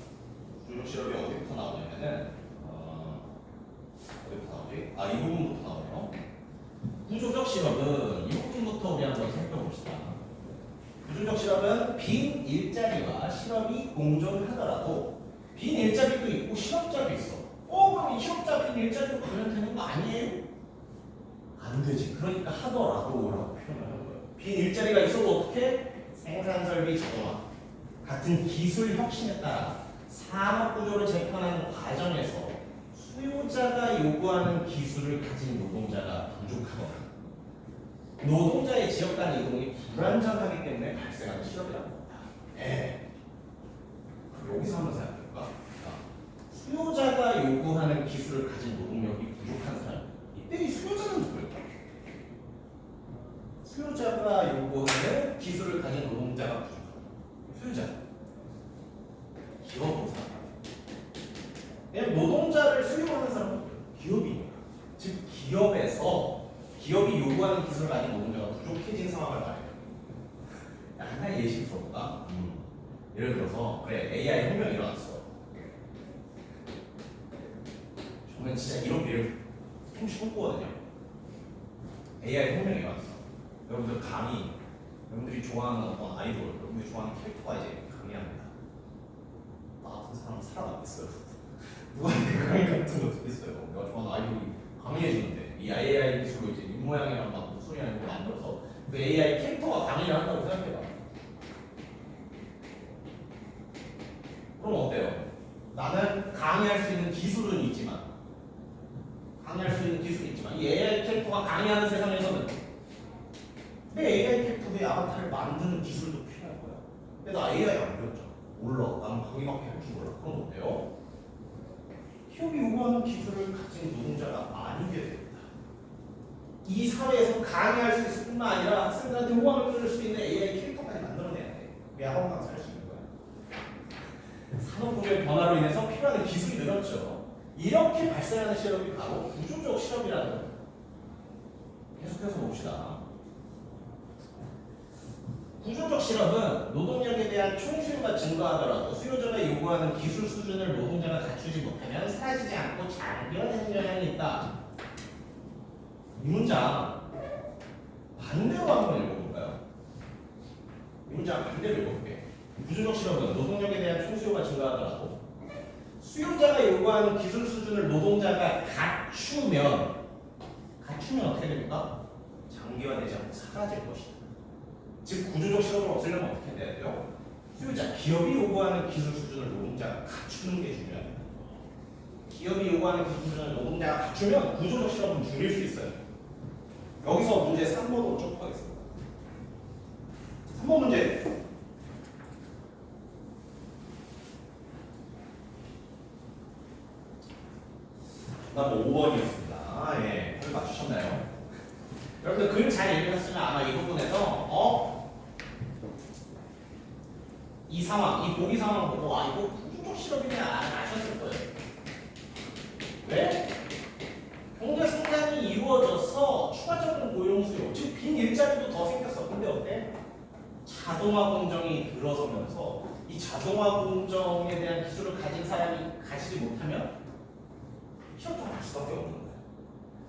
구조적 실험이 어디부터 나오냐면은 어디부터 나오지? 이 부분부터 나오네요. 구조적 실험은 이 부분부터 우리 한번 살펴봅시다. 구조적 실험은 빈 일자리와 실험이 공존하더라도 빈 일자리도 있고 실업자도 있어. 그럼 이 실업자 빈 일자리로 관련되는 거 아니에요? 안 되지. 그러니까 하더라도라고 표현을 하는 거예요. 빈 일자리가 있어도 어떻게? 생산 설비 자동화 같은 기술 혁신에 따라 산업 구조를 재편하는 과정에서 수요자가 요구하는 기술을 가진 노동자가 부족하거나 노동자의 지역 간 이동이 불안정하기 때문에 발생하는 실업이라고 합니다. 그럼 여기서 한번 생각해볼까? 수요자가 요구하는 기술을 가진 노동력이 부족한 사람. 이때 이 수요자는 누구일까? 수요자가 요구하는 기술을 가진 노동자가 부족한 수요자. 기업으로 살아. 노동자를 수요하는 사람은 기업이니까. 즉 기업에서 기업이 요구하는 기술을 가진 노동자가 부족해진 상황을 말해요. 하나의 예시 들어볼까? 예를 들어서 그래 AI 혁명이 일어났어. 저는 진짜 이런 미래를 꿈씩 꿈꾸거든요. AI 혁명이 일어났어. 여러분들 강의, 여러분들이 좋아하는 어떤 아이돌, 여러분들이 좋아하는 캐릭터가 이제 강의합니다. 나 같은 사람은 살아남겠어요. 누가 내 강의 같은 거 듣겠어요. 내가 좋아하는 아이돌이 강의해주는데 이 AI 기술로 이제 입모양이랑 막 목소리랑 이런 거 만들어서 그 AI 캐릭터가 강의를 한다고 생각해봐. 그럼 어때요? 나는 강의할 수 있는 기술은 있지만 이 AI 캐릭터가 강의하는 세상에서는 AI 캐릭터의 아바타를 만드는 기술도 필요할 거야. 근데 나 AI 안 배웠잖아. 몰라. 나는 거기밖에 할 줄 몰라. 그럼 어때요? 기업이 요구하는 기술을 가진 노동자가 아니게 됩니다. 이 사회에서 강의할 수 있을 뿐만 아니라 학생들한테 호감을 끌을 수 있는 AI 캐릭터까지 만들어내야 돼. 그래야 학원 강사 할 수 있는 거야. 산업구조의 변화로 인해서 필요한 기술이 늘었죠. 이렇게 발생하는 실험이 바로 구조적 실험이라는 거예요. 계속해서 봅시다. 구조적 실험은 노동력에 대한 총수요가 증가하더라도 수요자가 요구하는 기술 수준을 노동자가 갖추지 못하면 사라지지 않고 장기화되는 영향이 있다. 이 문장 반대로 한번 읽어볼까요? 이 문장 반대로 읽어볼게. 구조적 실험은 노동력에 대한 총수요가 증가하더라도 수요자가 요구하는 기술 수준을 노동자가 갖추면 어떻게 됩니까? 장기화되지 않고 사라질 것이다. 즉 구조적 실험을 없애려면 어떻게 돼야 돼요? 수요자, 기업이 요구하는 기술 수준을 노동자가 갖추는 게 중요합니다. 기업이 요구하는 기술 수준을 노동자가 갖추면 구조적 실험은 줄일 수 있어요. 여기서 문제 3번으로 쭉 가겠습니다. 3번 문제. 정답은 5번이었습니다. 예, 글 맞추셨나요? 여러분들 글 잘 읽으셨으면 아마 이 부분에서 이 상황, 이 보기 상황 보고 이거 구조적 실험이냐 아셨을 거예요. 왜? 경제 성장이 이루어져서 추가적인 고용 수요, 즉 빈 일자리도 더 생겼어. 근데 어때? 자동화 공정이 들어서면서 이 자동화 공정에 대한 기술을 가진 사람이 가지지 못하면 실업자가 될 수밖에 없는 거예요.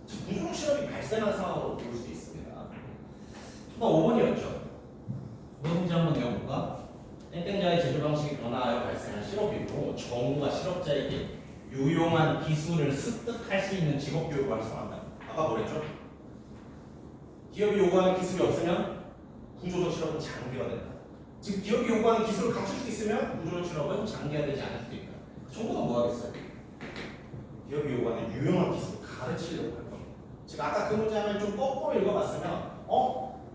즉 구조적 실험이 발생한 상황으로 볼 수 있습니다. 정답 5번이었죠. 이번 문제 한번 내어볼까? 땡땡자의 제조 방식이 변화하여 발생한 실업이고 정부가 실업자에게 유용한 기술을 습득할 수 있는 직업 교육을 활성화한다. 아까 뭐랬죠? 기업이 요구하는 기술이 없으면 구조적 실업은 장기화된다. 즉 기업이 요구하는 기술을 갖출 수 있으면 구조적 실업은 장기화되지 않을 수도 있다. 정부가 뭐 하겠어요? 기업이 요구하는 유용한 기술을 가르치려고 할 겁니다. 즉 아까 그 문장을 좀 거꾸로 읽어봤으면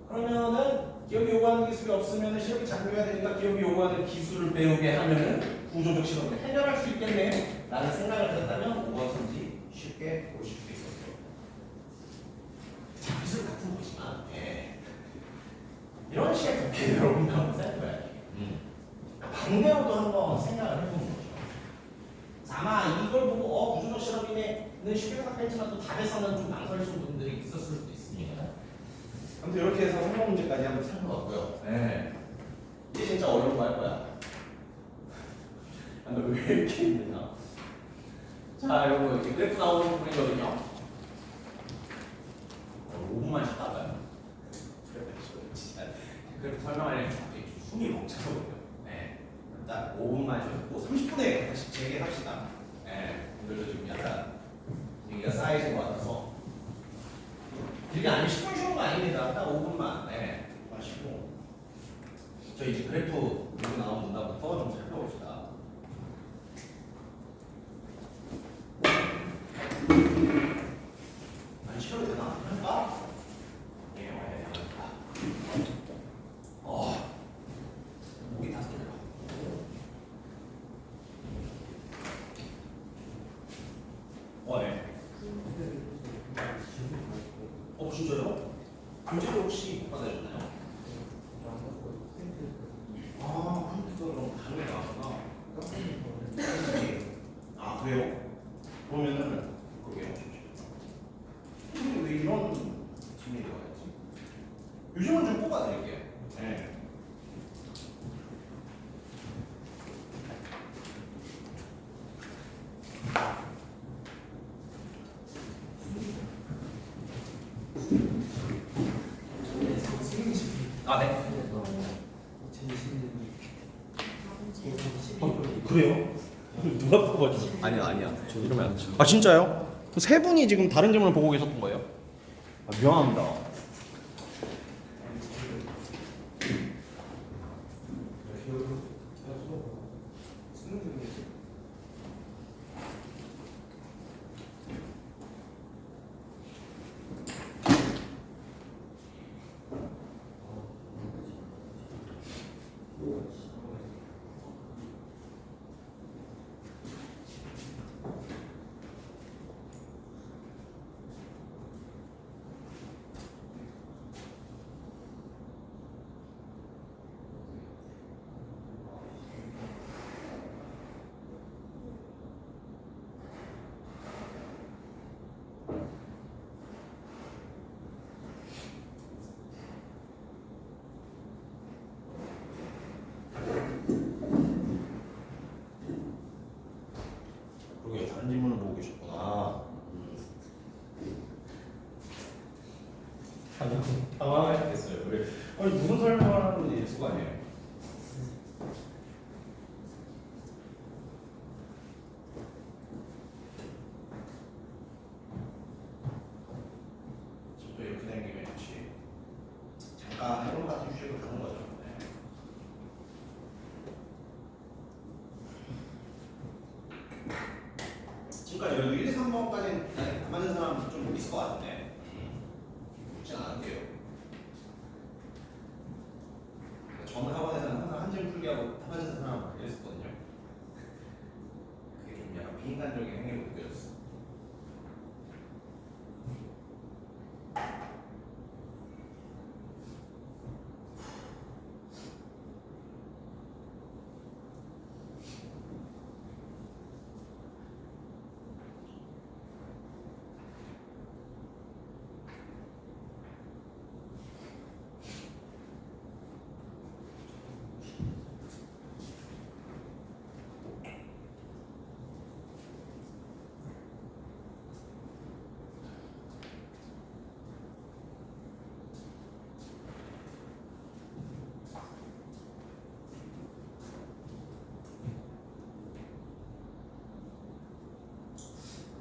그러면은 기업이 요구하는 기술이 없으면 실업이 장기화되니까 기업이 요구하는 기술을 배우게 하면은 구조적 실업을 해결할 수 있겠네 라는 생각을 가졌다면 5번 선지 쉽게 보실 수 있었어요. 자, 기술 같은 거지만 이런 식의 독해를 여러분들 한번 생각해봐야 돼요. 반대로도 한번 생각을 해보는 거죠. 아마 이걸 보고 구조적 실업이네는 쉽게 생각했지만 또 답에서는 좀 망설이시는 분들이 있었을 수도 있습니다. 아무튼 이렇게 해서 3번 문제까지 한번 살펴봤고요. 이게 진짜 어려운 거 할 거야. 너 왜 이렇게 힘드냐? 자, 여러분 이렇게 그래프 나오는 부분이거든요. 5분만 쉬다 가요. 그래프 설명하려면 갑자기 숨이 벅차서 그래요. 딱 5분만 쉬고 30분에 다시 재개합시다. 오늘도 지금 약간 얘기가 쌓이신 것 같아서 길게 아니면 10분 쉬는 거 아닙니다. 딱 5분만 마시고 저희 이제 그래프 여기 나온 문답부터 좀 살펴봅시다. 안 쉬어도 되나? 할까? 목이 다 설려. 진짜요? 문제를 혹시 못 받아주나요? 그렇게 그럼 다르게 나왔구나. 그래요? 그러면은 그러게요. 왜 이런 질문이 나왔지? 요즘은 좀 뽑아드릴게요. 그래요? 누가 뽑아줘? 아니야. 이러면 안 돼. 진짜요? 세 분이 지금 다른 질문을 보고 계셨던 거예요? 미안합니다. 당황하셨겠어요. 왜? 아니 무슨 설명을 하는 건지 수가 아니에요. 또 이렇게 된 김에 혹시 잠깐 해본 같은 휴식을 가는 거죠. 네. 지금까지 여기 1, 2, 3번까지는 다 맞는 사람 좀 있을 것 같은데 그렇진 않을게요. 전 학원에서는 항상 한질 풀기하고 다 맞은 사람을 이랬었거든요. 그게 좀 약간 비인간적인 행위로 느껴졌어.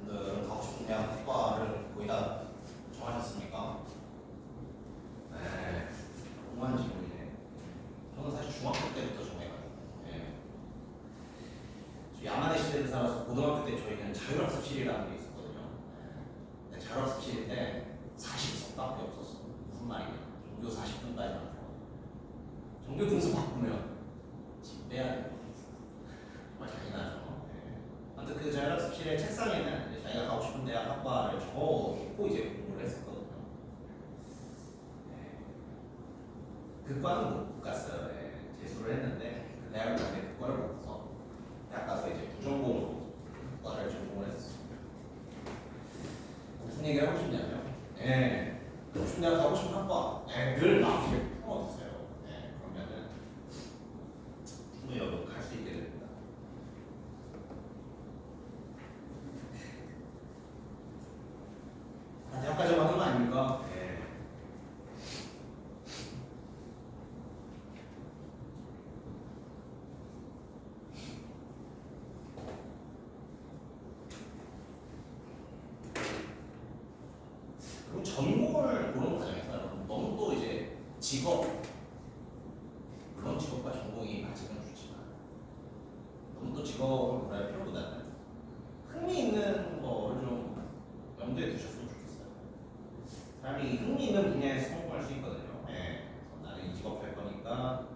오늘은 가고 싶은 대학 학과를 거의 다 정하셨습니까? 네, 궁금한 질문이네. 저는 사실 중학교 때부터 정해가지고 야만의 시대를 살아서 고등학교 때 저희는 자율학습실이라는 게 있었거든요. 네, 자율학습실인데 40석밖에 없었어. 무슨 말이냐? 종교 40분까지만 들어. 종교 등수 바꾸면 집 빼야 돼. 정말 잔인하죠. 네. 아무튼 그 자율학습실의 책상에는 이제 자기가 가고 싶은 대학 학과를 적어놓고 이제 공부를 했었거든요. 네. 그 과는 못 갔어요. 네. 재수를 했는데 그 대학을 갔는데 그 과를 못 가서 대학 가서 이제 부전공으로 과를 전공을 했었어요. 무슨 얘기를 하고 싶냐면, 가고 싶은 대학 가고 싶은 학과, 늘 마음속에 품어두세요. 그러면은 충분히 여러분 갈 수 있게 됩니다. 대학까지만 하는 거 아닙니까? 그럼 전공을 고르는 과정에서 너무 또 이제 직업, 물론 직업과 전공이 아직은 좋지만 너무 또 직업을 고려할 필요보다는 흥미 있는 거를 좀 염두에 두셨으면 좋겠어요. 사람이 흥미 있는 분야에서 성공할 수 있거든요. 그래서 나는 이 직업 할 거니까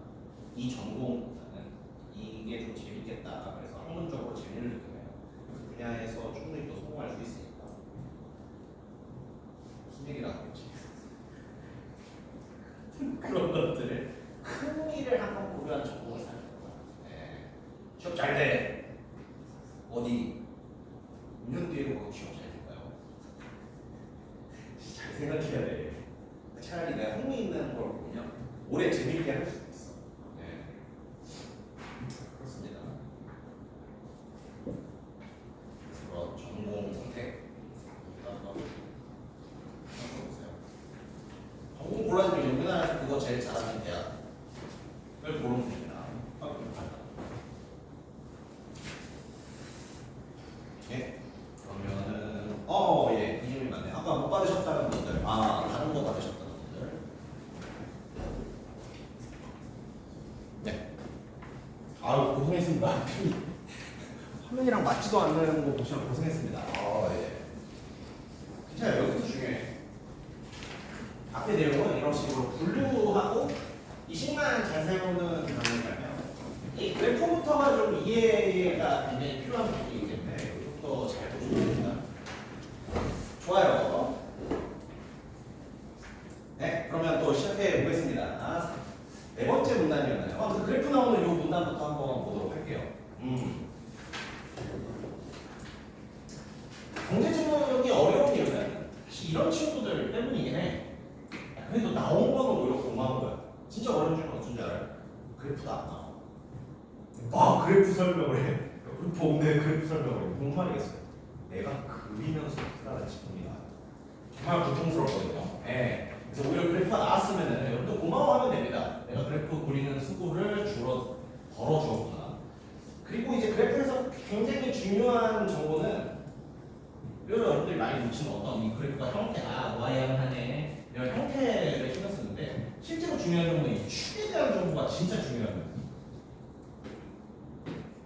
이 전공보다는 이게 좀 재밌겠다. 그래서 학문적으로 재미를 느끼면 그 분야에서 충분히 또 성공할 수 있으니까. 무슨 얘기를 하고 있지? 그런 것들을 흥미를 한번 고려한 전공을 사는 거야. 취업 잘 돼. 어디 5년 뒤에 뭐 취업 잘 될까요? 잘 생각해야 돼. 차라리 내가 흥미 있는 걸 보면 오래 재밌게 할 수도 있어. 그렇습니다. 그래서 전공 선택 한번 생각해보세요. 전공 골라주면 우리나라에서 그거 제일 잘하는 대학을 고르면 됩니다. 그러면은 이 질문이 맞네. 아까 못 받으셨다는 분들, 다른 거 받으셨다는 분들. 네. 아유 고생했습니다. 화면이랑 맞지도 않는 거 보시면 고생했습니다. 괜찮아요. 여기도 중요해. 앞에 내용은 이런 식으로 분류하고 이 식만 잘 세우는 방법이라면 이 그래프부터가 좀 이해가 굉장히 필요한 부분이기 때문에 이것도 잘 보시면 됩니다. 좋아요. 네, 그러면 또 시작해 보겠습니다. 네 번째 문단이었나요? 아무튼 그래프 나오는 이 문단부터 한번 보도록 할게요. 경제 질문이 어려운 이유는 사실 이런 친구들 때문이긴 해. 그래도 나온 거는 오히려 고마운 거야. 진짜 어려운 질문 어쩐 줄 알아요? 그래프도 안 나와. 그래프 설명을 해. 그래프 없네. 그래프 설명을 해. 무슨 말이겠어요? 내가 그리면서 풀어라는 질문이다. 정말 고통스럽거든요. 그래서 오히려 가르치는 어떤 이 그래프가 형태가 와이양하네 이런 형태를 신경 쓰는데 실제로 중요한 정보는 이 축에 대한 정보가 진짜 중요합니다.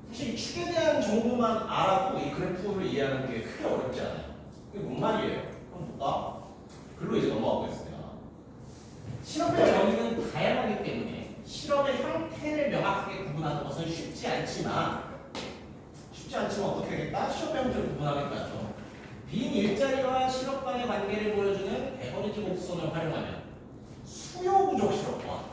사실 이 축에 대한 정보만 알아도 이 그래프를 이해하는 게 크게 어렵지 않아요. 그게 뭔 말이에요? 그럼 볼까? 글로 이제 넘어가 보겠습니다. 실험의 범위는 다양하기 때문에 실험의 형태를 명확하게 구분하는 것은 쉽지 않지만 어떻게 하겠다? 실험의 형태를 구분하겠다죠. 빈 일자리와 실업 간의 관계를 보여주는 베버리지 곡선을 활용하면 수요 부족 실업과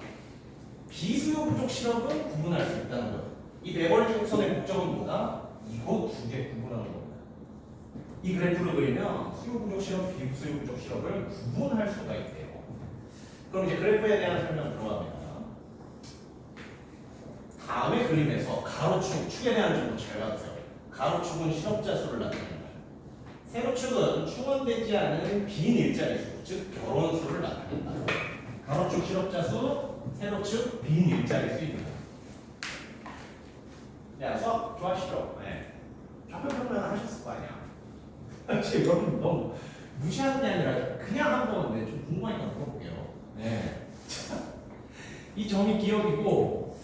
비수요 부족 실업은 구분할 수 있다는 거예요. 이 베버리지 곡선의 목적은 뭐다? 이거 두 개 구분하는 겁니다. 이 그래프를 그리면 수요 부족 실업, 비수요 부족 실업을 구분할 수가 있대요. 그럼 이제 그래프에 대한 설명 들어갑니다. 다음의 그림에서 가로축, 축에 대한 정보 잘 받으세요. 가로축은 실업자 수를 나타낸다. 세로축은 충원되지 않은 빈 일자리 수, 즉 결혼수를 나타낸다. 가로축 실업자 수, 세로축 빈 일자리 수입니다. 야, 수학 좋아하시죠? 네. 좌표평면 하셨을 거 아니야. 지금 여러분 너무 무시하는 게 아니라 그냥 한번 네, 좀 궁금하니까 물어볼게요. 네. 이 점이 기억이고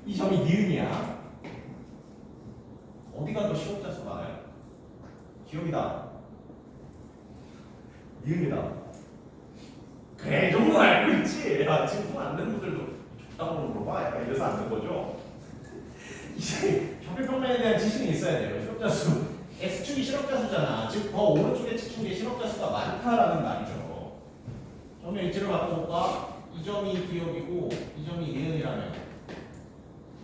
이 점이 니은이야. 어디가 더 실업자 수 많아요? 기억이다. 니은이다. 그래, 이 정도 알고 있지. 야, 지금 손 안 되는 분들도 적당으로 물어봐. 약간 이래서 안 된 거죠? 이제 좌표평면에 대한 지식이 있어야 돼요. 실업자 수. X축이 실업자 수잖아. 즉, 더 오른쪽에 찍힌 게 실업자 수가 많다라는 말이죠. 점의 위치를 바꿔볼까? 이 점이 기억이고 이 점이 니은이라면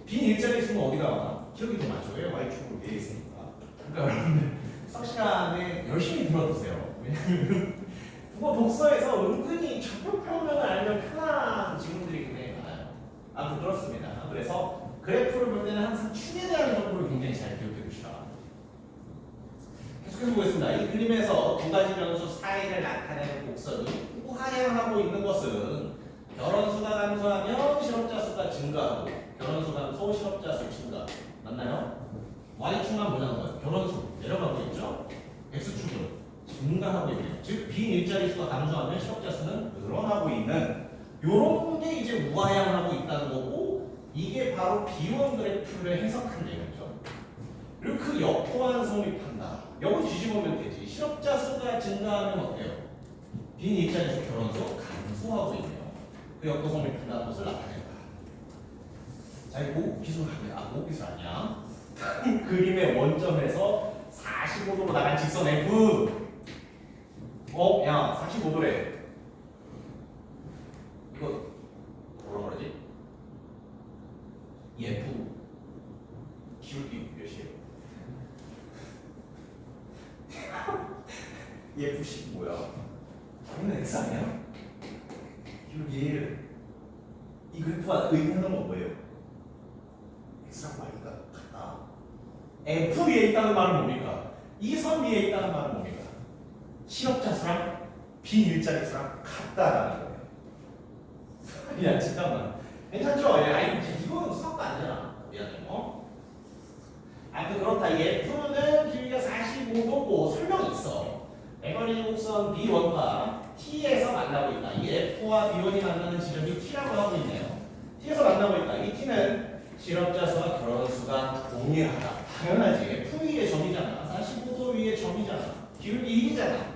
빈 일자리 수는 어디가 많아? 기억이 더 많죠. 왜? Y축으로 위에 있으니까. 그러니까 여러분들 수학 시간에 열심히 들어주세요. 왜냐면 국어 독서에서 은근히 좌표평면을 알면 편한 질문들이 굉장히 많아요. 아무튼 그렇습니다. 그래서 그래프를 볼 때는 항상 축에 대한 정보를 굉장히 잘 기억해 두시라. 계속해서 보겠습니다. 이 그림에서 두 가지 변수 사이를 나타내는 곡선이 우하향하고 있는 것은 결혼수가 감소하면 실업자 수가 증가하고 결혼수 감소, 실업자 수 증가. 맞나요? Y축만 보자는 거예요. 결혼수 내려가고 있죠? X축은 증가하고 있네요. 즉, 빈 일자리 수가 감소하면 실업자 수는 늘어나고 있는 요런 게 이제 우하향하고 있다는 거고 이게 바로 비원 그래프를 해석한 내용이죠. 그리고 그 역보한 성립한다. 역을 뒤집으면 되지. 실업자 수가 증가하면 어때요? 빈 일자리 수 결혼수 감소하고 있네요. 그 역보 성립한다는 것을 나타낸다. 자, 이 고기술 합니다. 고기술 아니야. 그림의 원점에서 45도로 나간 직선 F. 야, 45도래. 이거 뭐라 그러지? 이 F 기울기 몇이에요? 이 F10 뭐야? 이건 X 아니야? 기울기 1. 이 그래프가 의미하는 건 뭐예요? X랑 Y가 같다. F 위에 있다는 말은 뭡니까? 이 선 위에 있다는 말은 뭡니까? 실업자 수랑 빈 일자리 수랑 같다라는 거예요. 야, 잠깐만. 괜찮죠? 야, 이거는 수학도 아니잖아. 미안해. 아무튼 그렇다. 이 F는 길이가 45도고 설명이 있어. 베버리지 곡선 B1과 T에서 만나고 있다. 이 F와 B1이 만나는 지점이 T라고 하고 있네요. T에서 만나고 있다. 이 T는 실업자 수와 결혼 수가 동일하다. 당연하지. F 위의 점이잖아. 45도 위의 점이잖아. 기울기 1이잖아.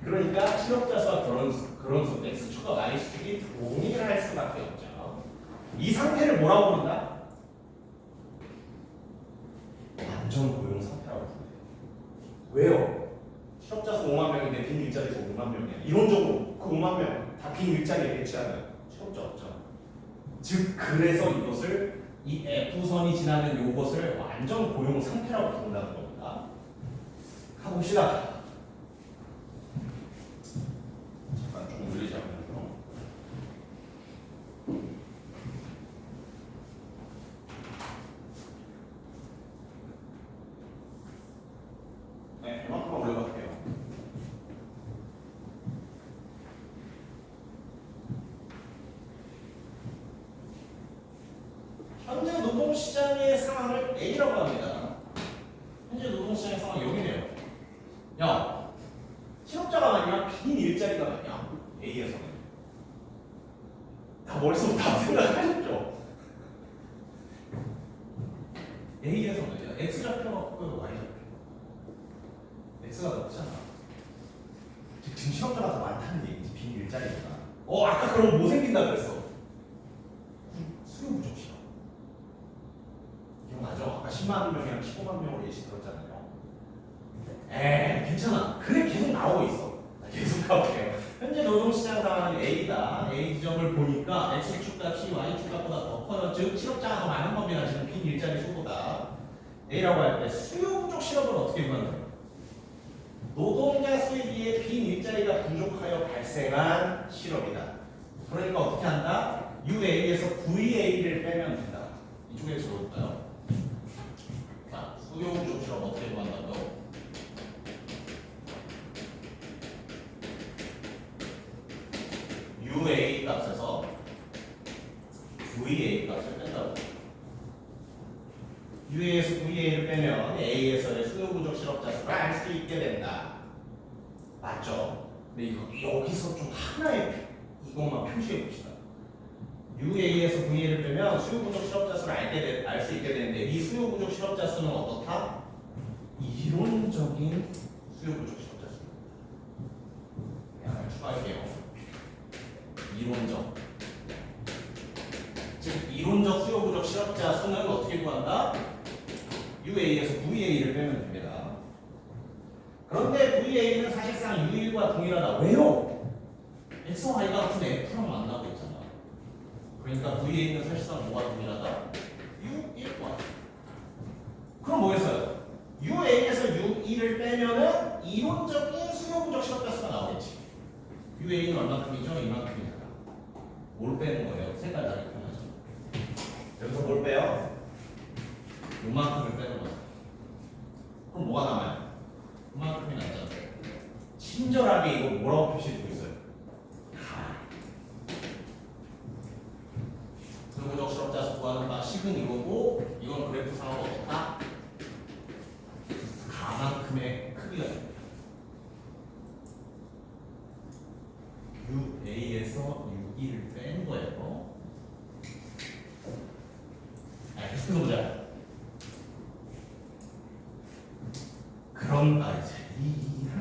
그러니까 실업자 수와 결혼 수 X축과 Y축이 동일할 수밖에 없죠. 이 상태를 뭐라고 부른다? 완전 고용 상태라고 부른대요. 왜요? 실업자 수 5만 명인데 빈 일자리 수 5만 명이야. 이론적으로 그 5만 명 다 빈 일자리에 배치하는 실업자 없죠. 즉 그래서 이것을 이 F선이 지나는 이것을 완전 고용 상태라고 부른다는 겁니다. 가봅시다. 잠깐 조금 느리지 않나요? 네, 이만큼만 올려갈게요. 현재 노동시장의 상황을 A라고 합니다. 현재 노동시장의 상황이 여기네요. 야, 많냐? 빈 일자리가 많냐? A에서는. 다 머릿속으로 다 생각하셨죠? A에서는요. X좌표가 Y좌표. X가 넓잖아. 즉 증시업자가 더 많다는 얘기지. 빈 일자리가. 아까 그럼 뭐 생긴다 그랬어? 수요 부족 시험. 기억나죠? 아까 10만 명이랑 15만 명으로 예시 들었잖아요. 괜찮아. 그래 계속 나오고 있어. 계속 가볼게요. 현재 노동시장 상황은 A다. A 지점을 보니까 X축 값이 Y축 값보다 더 커요. 즉 실업자가 더 많은 겁니다. 지금 빈 일자리 수보다. A라고 할 때 수요 부족 실업을 어떻게 구하나요? 노동자 수입비에 빈 일자리가 부족하여 발생한 실업이다. 그러니까 어떻게 한다? UA에서 VA를 빼면 된다. 이쪽에 적어볼까요? 자, 수요 부족 실업 어떻게 구한다고요? UA 값에서 VA 값을 뺀다고. UA에서 VA를 빼면 A에서의 수요 부족 실업자 수를 알 수 있게 된다. 맞죠? 근데 여기서 좀 하나의 이것만 표시해 봅시다. UA에서 VA를 빼면 수요 부족 실업자 수를 알 수 있게 되는데 이 수요 부족 실업자 수는 어떻다? 이론적인 수요 부족 실업자 수. 약간 추가할게요. 이론적. 즉 이론적 수요 부족 실업자 수는 어떻게 구한다? UA에서 VA를 빼면 됩니다. 그런데 VA는 사실상 U1과 동일하다. 왜요? X와 Y가 같은 F랑 만나고 있잖아. 그러니까 VA는 사실상 뭐가 동일하다? U1과. 그럼 뭐겠어요? UA에서 U2를 빼면은 이론적인 수요 부족 실업자 수가 나오겠지. UA는 얼마큼이죠? 이만큼이잖아. 뭘 빼는 거예요? 색깔 다르게 표현하죠. 여기서 뭘 빼요? 요만큼을 빼는 거죠. 그럼 뭐가 남아요? 요만큼이 남잖아요. 친절하게 이거 뭐라고 표시해주고 있어요? 수요부족 실업자 수 구하는 방식은 이거고 이건 그래프상으로 어떻다? 가만큼의 크기가 됩니다. UA에서 U2를 뺀 거예요. 계속해서 보자. 항상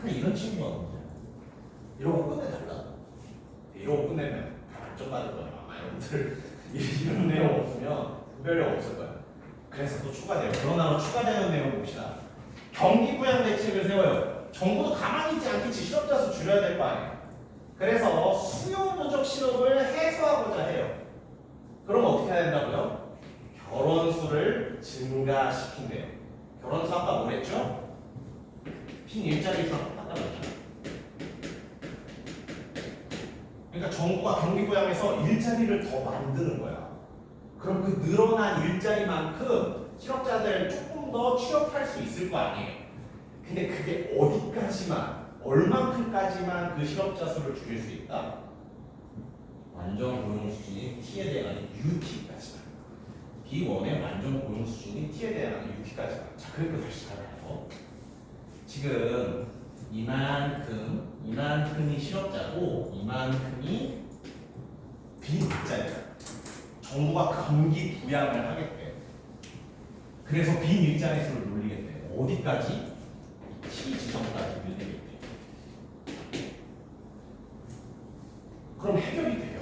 이런 친구가 문제야. 이러고 끝내달라. 이러고 끝내면 발전 받을 거야. 여러분들 이런 내용 없으면 구별력 없을 거야. 그래서 또 추가돼요. 그러나 추가되는 내용 봅시다. 경기 부양 대책을 세워요. 정부도 가만히 있지 않겠지. 실업자 수 줄여야 될 거 아니에요. 그래서 수요 부족 실업을 해소하고자 해요. 그럼 어떻게 해야 된다고요? 결혼 수를 증가시킨대요. 결혼 수 아까 뭐랬죠? 빈 일자리 수 아까 그랬잖아요. 그러니까 정부가 경기 부양에서 일자리를 더 만드는 거야. 그럼 그 늘어난 일자리만큼 실업자들 조금 더 취업할 수 있을 거 아니에요. 근데 그게 어디까지만, 얼만큼까지만 그 실업자 수를 줄일 수 있다? 완전 고용 수준인 T에 대한 UT까지만. B1의 완전 고용 수준인 T에 대한 UT까지만. 자, 그리고 다시 잘해요. 지금 이만큼이 실업자고 이만큼이 빈일자리다. 정부가 경기 부양을 하겠대. 그래서 빈일자리 수를 놀리겠대. 어디까지? T 지점까지 늘리겠대. 그럼 해결이 돼요?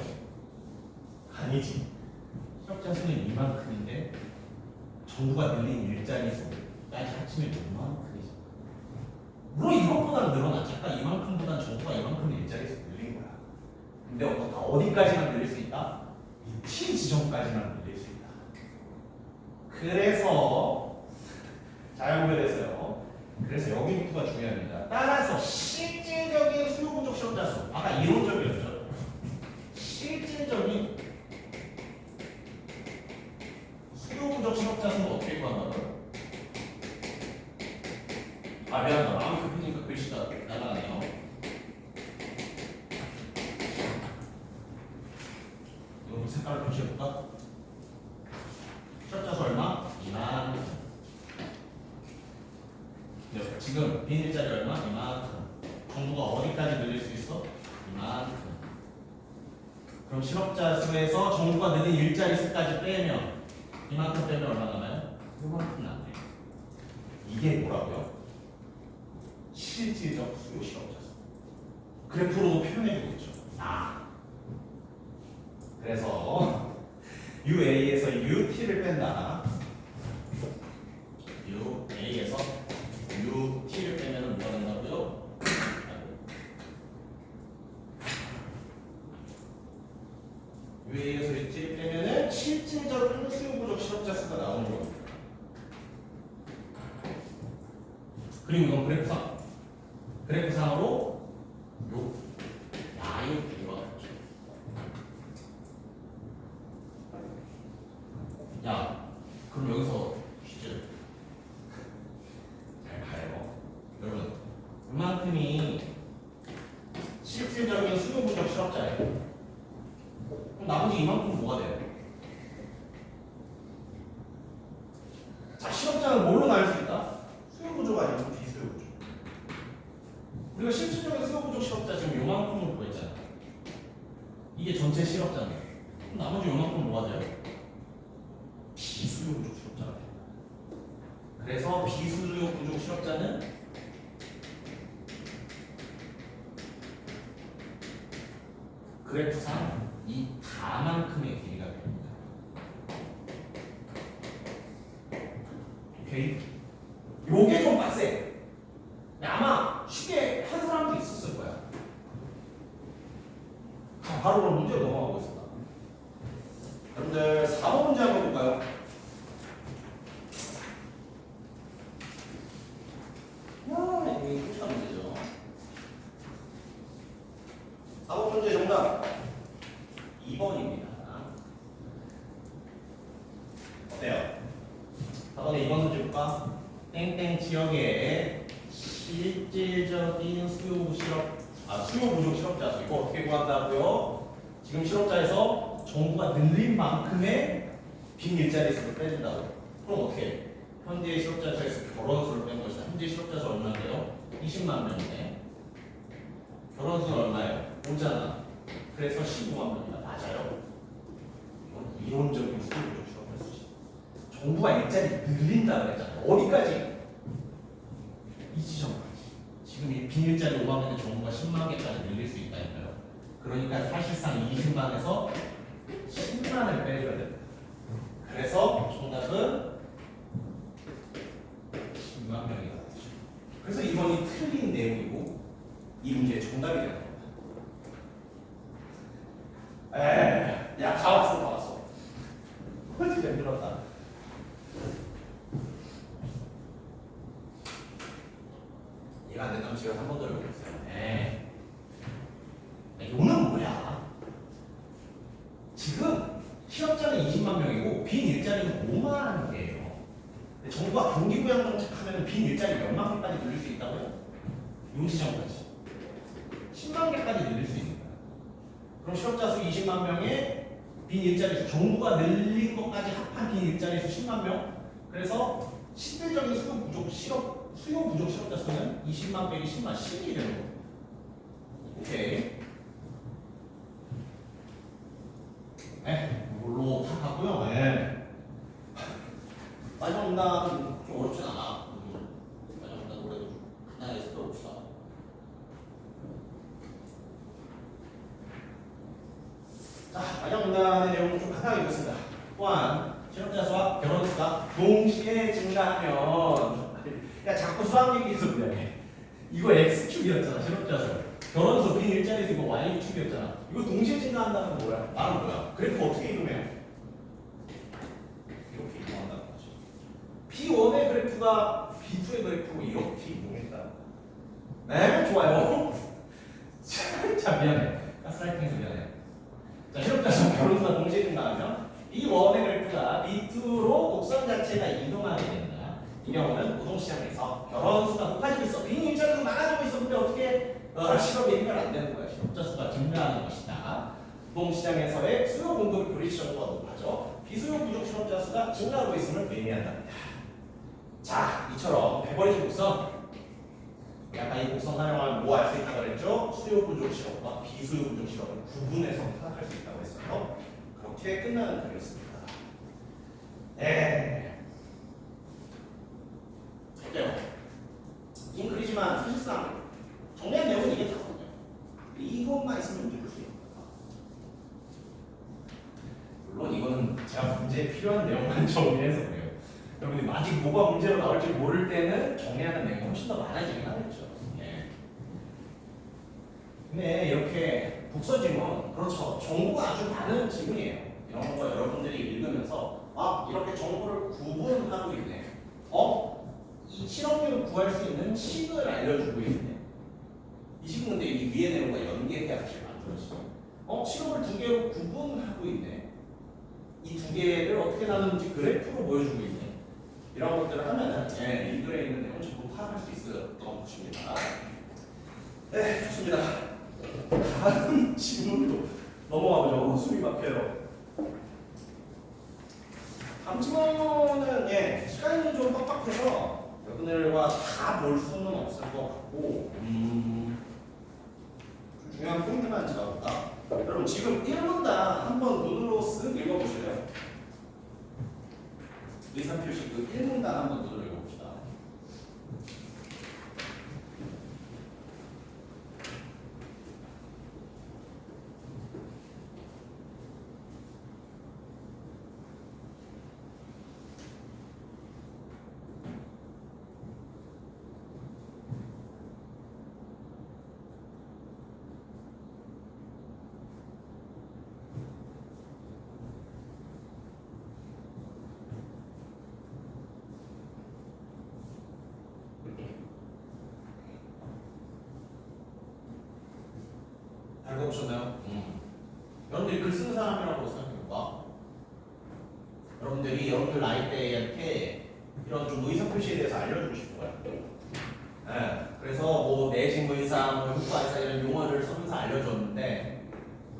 아니지. 실업자 수는 이만큼인데 정부가 늘린 일자리 수까지 합치면 이만큼이지. 물론 이것보다는 늘어났지. 아까 이만큼보다는 정부가 이만큼 일자리 수 늘린 거야. 근데 어디까지만 늘릴 수 있다? 이 T 지점까지만 늘릴 수 있다. 그래서 잘 구별했어요. 그래서 여기부터가 중요합니다. 따라서 실질적인 수요 부족 실업자 수. 아까 이론적이었죠. 실질적인 수요 부족 실업자 수는 어떻게 구한다고요? 미안하다. 마음이 급해지니까 글씨가 날아가네요. 이거 색깔을 표시해볼까? 실업자 수 얼마? 2만. 지금 빈 일자리 얼마? 이만큼. 정부가 어디까지 늘릴 그럼 실업자 수에서 정부가 내린 일자리 수까지 빼면 이만큼 빼면 얼마 남아요? 이만큼 남아요. 이게 뭐라고요? 실질적 수요 실업자 수. 그래프로도 표현해주고 있죠. 그래서 UA에서 UT를 뺀다. UA에서 UT를 빼면 뭐가 된다고요? UA에서 UT를 빼면은 실질적으로 수요 부족 실업자 수가 나오는 겁니다. 그리고 이건 그래프상으로 요 이거 야, 그럼 여기서 퀴즈 잘 봐요. 여러분, 이만큼이 실질적인 수요 부족 실업자예요. 그럼 나머지 이만큼 뭐가 돼요? 자, 실업자는 뭘로 나눌 수 있다? 수요 부족 아니면 비수요 부족. 우리가 실질적인 수요 부족 실업자 지금 요만큼을 구했잖아. 이게 전체 실업자네. 그럼 나머지 요만큼 뭐가 돼요? 비수요 부족 실업자가 됩니다. 그래서 비수요 부족 실업자는 그래프상 이 다만큼의 길이가 됩니다. 오케이? 요게 좀 빡세. 아마 쉽게 한 사람도 있었을 거야. 자, 바로 그럼 문제로 넘어가고 있습니다. 여러분들 4번 문제 한번 볼까요? 이게 끔찍한 문제죠. 4번 문제 정답 2번입니다. 어때요? 4번에 2번 문제 볼까? 땡땡 지역에 실질적인 수요 부족 실업자 수. 이거 어떻게 구한다고요? 지금 실업자에서 정부가 늘린 만큼의 빈 일자리 수를 빼준다고. 그럼 어떻게 해? 현재 실업자 수에서 결혼 수를 뺀 것이다. 현재 실업자 수 얼마인데요? 20만 명이네. 결혼 수는 얼마예요? 5잖아. 그래서 15만 명이다. 맞아요. 이건 이론적인 수요 부족 실업자 수지. 정부가 일자리 늘린다고 했잖아. 어디까지? 이 지점까지. 지금 이 빈 일자리 5만 명에 정부가 10만 개까지 늘릴 수 있다니까요. 그러니까 사실상 20만에서 10만을 빼줘야 됩니다. 그래서 정답은 10만 명이가 되죠. 그래서 이번이 틀린 내용이고 이 문제의 정답이 되는 겁니다. 야, 다 왔어. 진짜 힘들었다. 이해가 안 된다면 제가 한 번 더 해보겠어요. 이거는 뭐야? 지금 실업자는 20만 명이고 빈 일자리는 5만 개예요. 정부가 경기부양 정책하면 빈 일자리 몇만 개까지 늘릴 수 있다고요? 요 지점까지 10만 개까지 늘릴 수 있는 거야. 그럼 실업자 수 20만 명에 빈 일자리 수 정부가 늘린 것까지 합한 빈 일자리 수 10만 명. 그래서 실질적인 수요 부족 실업자 수는 20만 빼기 10만 10이 되는 거예요. 오케이. 이걸로 다 갔고요. 마지막 문답은 좀 어렵진 않아. 마지막 문답 노래도 좀 간단하게 살펴봅시다. 자, 마지막 문답의 내용을 좀 간단하게 보겠습니다. 또한 실업자 수와 결혼 수가 동시에 증가하면 자꾸 수학 얘기해서 미안해. 이거 X축이었잖아. 실업자 수. 결혼 수, 빈 일자리 수 이거 Y축이었잖아. 이거 동시에 증가한다는 뭐야? 말은 뭐야? 그래프 어떻게 이동해요? 이렇게 이동한다는 거죠. P1의 그래프가 P2의 그래프로 이렇게 이동했다. 네, 좋아요. 자, 미안해. 가스라이팅해서 미안해. 자, 실업자 수, 결혼 수가 동시에 증가하면 B1의 그래프가 B2로 곡선 자체가 이동하게 된다. 이 경우는 노동시장에서 결혼 수가 높아지고 있어. 빈 일자리가 많아지고 있어. 근데 어떻게 실업이 해결 안 되는 거야. 실업자 수가 증가하는 것이다. 노동시장에서의 수요 공급 불일치정도가 높아져 비수요 부족 실업자 수가 증가하고 있음을 의미한답니다. 자, 이처럼 배버리지 곡선 약간 이 곡선 활용하면 뭐 할 수 있다고 그랬죠? 수요 부족 실험과 비수요 부족 실험을 구분해서 파악할 수 있다고 했어요. 그렇게 끝나는 글이었습니다. 네. 어때요? 긴 글이지만 사실상 정리한 내용은 이게 다거든요. 이것만 있으면 읽을 수 있는 거야. 물론 이거는 제가 문제에 필요한 내용만 정리해서 그래요. 여러분이 아직 뭐가 문제로 나올지 모를 때는 정리하는 내용이 훨씬 더 많아지긴 하겠죠. 예. 근데 이렇게 독서 지문, 그렇죠. 정보가 아주 많은 지문이에요. 이런 거 여러분들이 읽으면서 이렇게 정보를 구분하고 있네. 이 실험률을 구할 수 있는 식을 알려주고 있네. 이 식은 근데 이 위에 내용과 연계해야 사실 만들어지죠. 실험을 두 개로 구분하고 있네. 이 두 개를 어떻게 나누는지 그래프로 보여주고 있네. 이런 것들을 하면은 이 글에 있는 내용을 전부 파악할 수 있었던 것입니다. 네, 좋습니다. 다음 질문으로 넘어가보죠. 숨이 막혀요. 다음 질문은 시간이 좀 빡빡해서 여러분들과 다 볼 수는 없을 것 같고 좀 중요한 포인트만 잡아볼까? 여러분 지금 1문단 한번 눈으로 쓱 읽어보실래요? 의사표시 그 1문단 한번 눈으로 읽어봅시다. 잘 읽어보셨나요? 여러분들이 글 쓰는 사람이라고 생각해볼까? 여러분들 나이대한테 이런 좀 의사표시에 대해서 알려주고 싶은 거야. 그래서 뭐 내신 의사, 뭐 효과 의사 이런 용어를 쓰면서 알려줬는데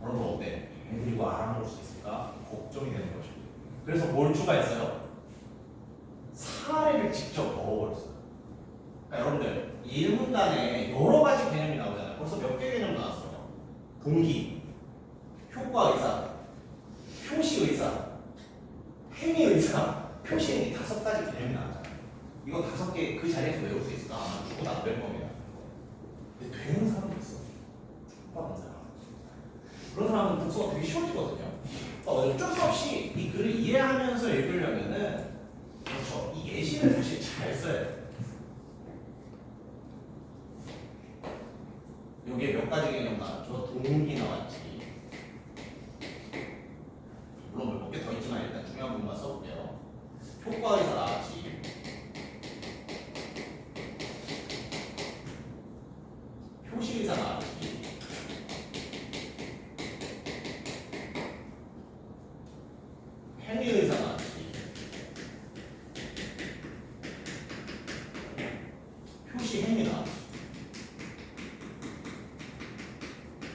여러분 어때? 애들이 이거 알아먹을 수 있을까? 걱정이 되는 것이죠. 그래서 뭘 추가했어요? 사례를 직접 넣어버렸어요. 그러니까 여러분들 이 1문단에 여러 가지 개념이 나오잖아요. 벌써 몇 개 개념 나왔어요. 동기, 효과 의사, 표시 의사, 행위 의사, 표시 행위 5가지 개념이 나왔잖아요. 이거 5개 그 자리에서 외울 수 있을까? 아마 죽어도 안 될 겁니다. 근데 되는 사람도 있어. 효과하는 사람. 그런 사람은 독서가 되게 쉬워지거든요. 어쩔 수 없이 이 글을 이해하면서 읽으려면은 그렇죠. 이 예시를 사실 잘 써야 돼요. 여기에 몇 가지 개념 나왔죠? 동기 나왔지. 물론 몇 개 더 있지만 일단 중요한 부분만 써볼게요. 효과의사 나왔지. 표시의사 나왔지. 행위의사 나왔지. 표시 행위 나왔지.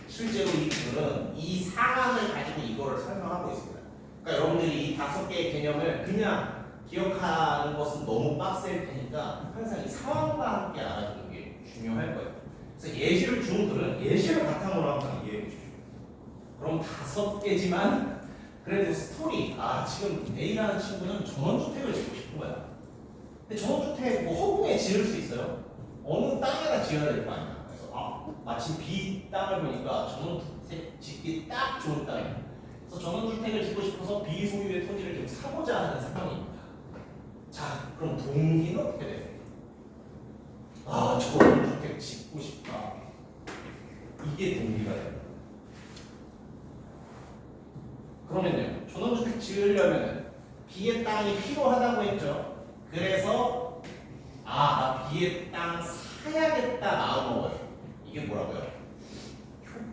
실제로 이 글은 이 상황을 가지고 이거를 설명하고 있습니다. 그러니까 여러분들이 이 5개의 개념을 그냥 기억하는 것은 너무 빡셀 테니까 항상 이 상황과 함께 알아두는 게 중요할 거예요. 그래서 예시를 준 글은 예시를 바탕으로 항상 이해해 주십시오. 그럼 5개지만 그래도 스토리, 지금 A라는 친구는 전원주택을 짓고 싶은 거야. 근데 전원주택 뭐 허공에 지을 수 있어요? 어느 땅에다 지어야 될 거 아니야. 마침 B 땅을 보니까 전원주택 짓기 딱 좋은 땅이에요. 그래서 전원주택을 짓고 싶어서 B 소유의 토지를 좀 사고자 하는 상황입니다. 자, 그럼 동기는 어떻게 돼요? 전원주택 짓고 싶다. 이게 동기가 돼요. 그러면요, 전원주택 지으려면 B의 땅이 필요하다고 했죠. 그래서 나 B의 땅 사야겠다 마음먹어요. 이게 뭐라고요?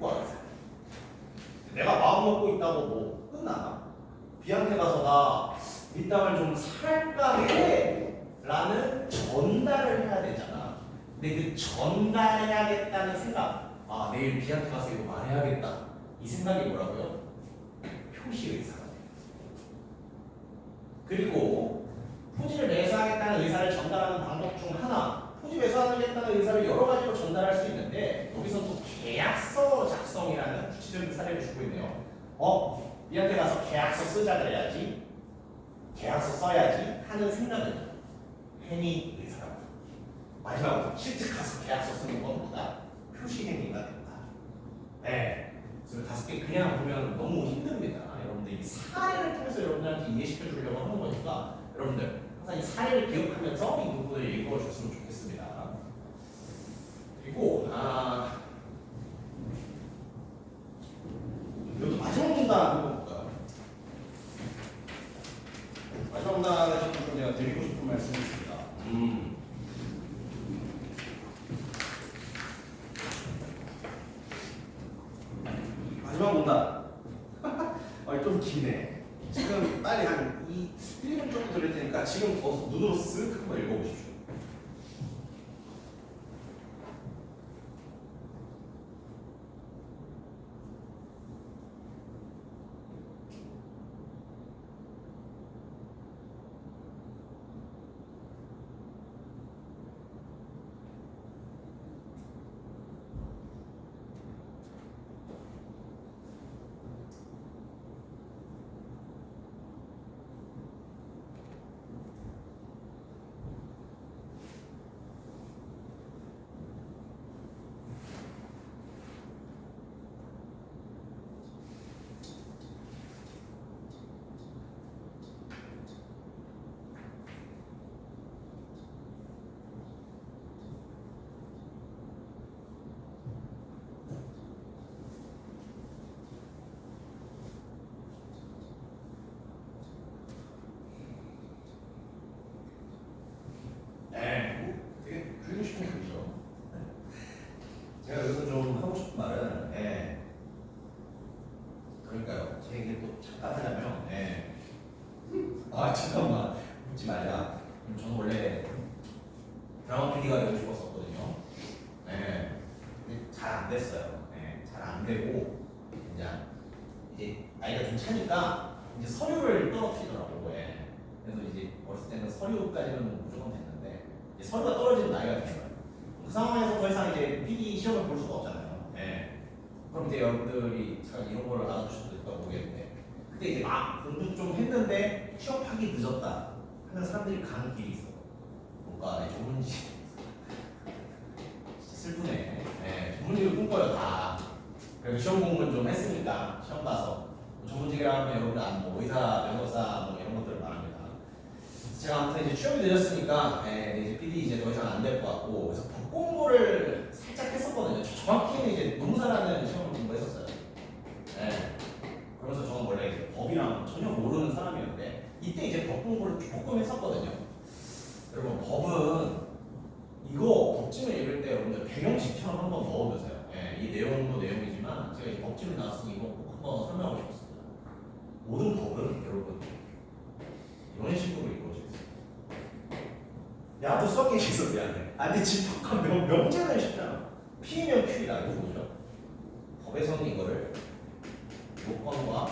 효과의사. 내가 마음 먹고 있다고 뭐 끝나나? B한테 가서 나 이 땅을 좀 살까 해 라는 전달을 해야 되잖아. 근데 그 전달해야겠다는 생각, 내일 B한테 가서 이거 말해야겠다, 이 생각이 뭐라고요? 표시의사가 돼요. 그리고 토지를 매수하겠다는 의사를 전달하는 방법 중 하나, 토지 배상하겠다는 의사를 여러 가지로 전달할 수 있는데 여기서 또 계약서 작성이라는 구체적인 사례를 주고 있네요. 니한테 가서 계약서 쓰자 그래야지, 계약서 써야지 하는 생각은 행위 의사라고. 마지막으로 실제 가서 계약서 쓰는 것보다 표시 행위가 된다. 네. 그래서 5개 그냥 보면 너무 힘듭니다. 여러분들 이 사례를 통해서 여러분들한테 이해시켜 주려고 하는 거니까 여러분들 항상 이 사례를 기억하면서 이 부분을 읽어줬으면 좋겠습니다. 그리고 이것도 마지막 문단 한번 볼까요? 마지막 문단에서 좀 제가 드리고 싶은 말씀이 있습니다. 마지막 문단. 좀 기네. 지금 빨리 한 1분 정도 드릴 테니까 지금 더 눈으로 쓱 한번 읽어보십시오. 되게 줄이고 싶은 글이죠. 제가 여기서 좀 하고 싶은 말은, 그러니까요. 제 얘기를 또 잠깐 하자면, 잠깐만 묻지 말자. 저는 원래 드라마 PD가 되고 싶었었거든요. 근데 잘 안 됐어요. 잘 안 되고 이제 나이가 좀 차니까 이제 서류를 떨어뜨리더라고. 그래서 이제 어렸을 때는 서류까지는 무조건 됐는데 이제 서류가 떨어지는 나이가 된 거예요. 그 상황에서 더 이상 이제 PD 시험을 볼 수가 없잖아요. 그럼 이제 여러분들이 잘 이런 거를 알아주실까 모르겠는데 그때 이제 막 공부 좀 했는데 취업하기 늦었다 하는 사람들이 가는 길이 있어. 뭔가 전문직 슬프네. 전문직을 꿈꿔요 다. 그래서 시험 공부는 좀 했으니까 시험 봐서 전문직이라 하면 여러분들 뭐 의사, 변호사 뭐 이런 것들을 말합니다. 제가 아무튼 이제 취업이 늦었으니까 이제 PD 이제 더 이상 안 될 것 같고 그래서 법 공부를 살짝 했었거든요. 정확히는 이제 농사라는 시험을 공부했었어요. 그러면서 저는 원래 이제 법이랑 전혀 모르는 사람이었는데 이때 이제 법 공부를 조금 했었거든요. 여러분 법은 이거 법집을 읽을 때 여러분들 배경식처럼 한번 넣어보세요. 이 내용도 내용이지만 제가 이 법집을 나왔으니 이거 꼭 한번 설명하고 싶었습니다. 모든 법은 여러분 이런 식으로 이루어져 있어요. 야도 썩게 있어 미안해. 근데 집합과 명제는 쉽잖아. P면 Q이다. 이거 뭐죠? 법에서는 이거를 요건과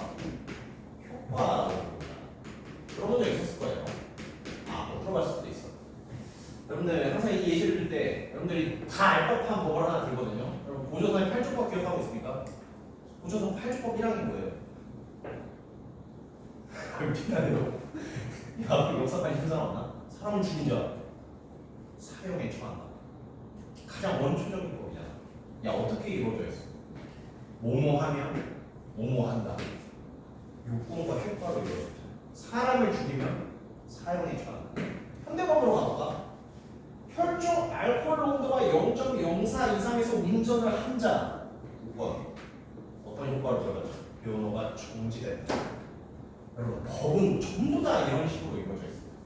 효과라고 부릅니다. 들어본 적 있었을 거예요. 못 들어봤을 수도 있어. 여러분들 항상 이 예시를 들 때 여러분들이 다 알 법한 법을 하나 들거든요. 여러분 고조선의 8조법 기억하고 있습니까? 고조선 8조법 1항이 뭐예요? 빛나네요. 야, 역사까지 큰 사람 없나? 사람을 죽인 자 사형에 처한다. 가장 원초적인 법이잖아. 야, 어떻게 이루어져 있어? 뭐뭐하면 뭐뭐한다. 요건과 효과로 이루어져 있잖아. 사람을 죽이면 사형에 처한다. 현대법으로 가볼까? 혈중 알코올 농도가 0.04 이상에서 운전을 한 자. 요건 어떤 효과로 들어가죠? 면허가 정지된다. 여러분 법은 전부 다 이런 식으로 이루어져 있습니다.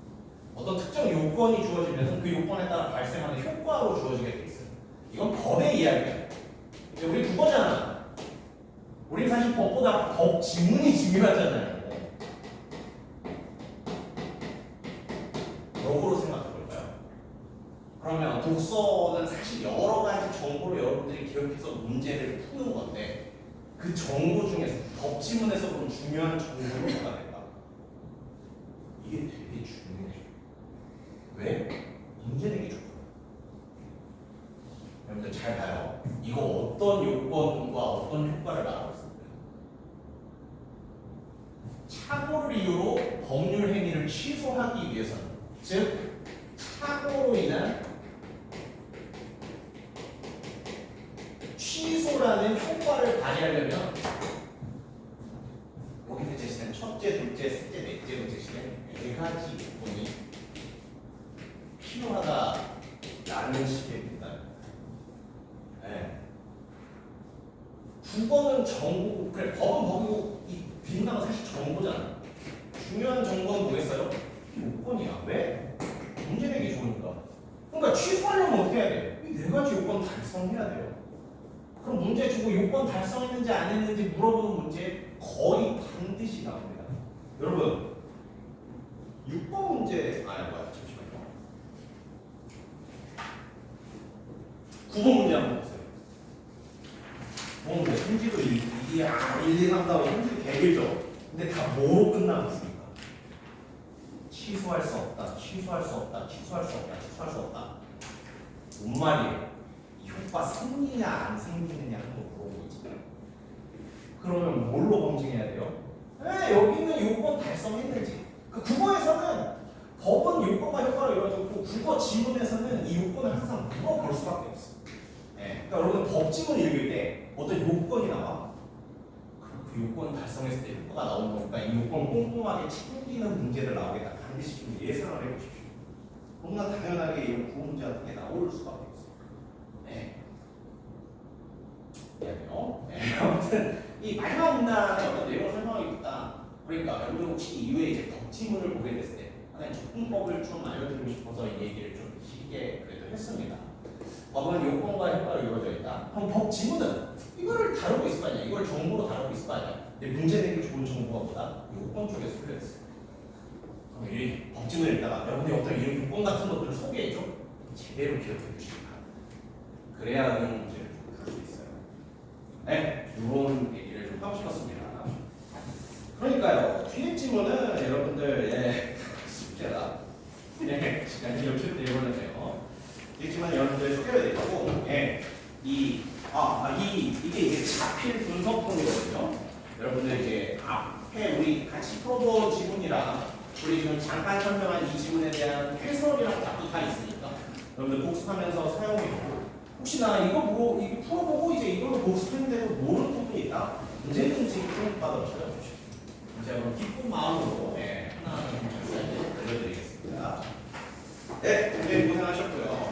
어떤 특정 요건이 주어지면 그 요건에 따라 발생하는 효과로 주어지게 돼 있어요. 이건 법의 이야기야. 우리 국어잖아. 우리 사실 법보다 법 지문이 중요하잖아요. 역으로 생각해 볼까요? 그러면 독서는 사실 여러 가지 정보를 여러분들이 기억해서 문제를 푸는 건데 그 정보 중에서 법 지문에서 보면 중요한 정보를 뭐가 될까? 이게 되게 중요해요. 왜? 문제 내기 좋거든. 어떤 효과를 말하고 있습니다. 착오를 이유로 법률 행위를 취소하기 위해서는, 즉 착오로 인한 취소라는 효과를 발휘하려면 여기서 제시된 첫째, 둘째, 셋째, 넷째로 제시된 네 가지 요건이 필요하다라는 식의 문단. 네. 국어는 정보, 그래 법은 법이고 이 빈단은 사실 정보잖아. 중요한 정보는 뭐겠어요? 요건이야. 왜? 문제 내기 좋으니까. 그러니까 취소하려면 어떻게 해야 돼요? 이 네 가지 요건 달성해야 돼요. 그럼 문제 주고 요건 달성했는지 안 했는지 물어보는 문제 거의 반드시 나옵니다. 여러분 6번 문제 뭐야 잠시만요. 9번 문제 한번 보세요. 9번 문제 성질도 1, 2, 3, 4, 5 성질이 되게 길죠. 근데 다 뭐로 끝나고 있습니까? 취소할 수 없다, 취소할 수 없다, 취소할 수 없다, 취소할 수 없다. 뭔 말이에요? 이 효과 생기냐 안 생기느냐 한번 물어보고 있잖아요. 그러면 뭘로 검증해야 돼요? 여기는 요건 달성했는지. 그 국어에서는 법은 요건과 효과를 이루어졌고 국어 지문에서는 이 요건을 항상 물어볼 수밖에 없어요. 그러니까 여러분 법 지문 읽을 때 어떤 요건이 나와. 그 요건 달성했을 때 효과가 나오는 거니까 이 요건 꼼꼼하게 챙기는 문제들 나오겠다. 반드시 좀 예상을 해보십시오. 너무나 당연하게 이런 구호 문제 같은 게 나올 수밖에 없어요. 미안해요. 아무튼 이 마지막 문단의 어떤 내용을 설명하기보다, 그러니까 여러분 혹시 이후에 이제 덕지문을 보게 됐을 때 하나의 접근법을 좀 알려드리고 싶어서 이 얘기를 좀 길게 그래도 했습니다. 법은 요건과 효과로 이루어져 있다. 그럼 법 지문은 이거를 다루고 있을 거 아니야. 이걸 정보로 다루고 있을 거 아니야. 근데 문제 내기 좋은 정보가 뭐다? 요건 쪽에서 풀렸어. 그럼 이 법 지문을 읽다가 여러분이 어떤 이런 요건 같은 것들을 소개해줘. 제대로 기억해 주시기 바랍니다. 그래야 응용 문제를 좀 풀 수 있어요. 이런 얘기를 좀 하고 싶었습니다. 그러니까요, 뒤에 지문은 여러분들 숙제다. 시간이 이렇게 되어버렸네요. 뒤에 지문은 여러분들 소개를 드리고, 이게 자필 분석본이거든요. 여러분들 이제 앞에 우리 같이 풀어본 지문이랑 우리 지금 잠깐 설명한 이 지문에 대한 해설이랑 답도 다 있으니까 여러분들 복습하면서 사용해보고, 혹시나 이거 풀어보고 이제 이걸로 복습했는데도 모르는 부분이 있다. 언제든지 받아 찾아주십시오. 제가 그럼 기쁜 마음으로 하나 좀 자세하게 알려드리겠습니다. 굉장히 고생하셨고요.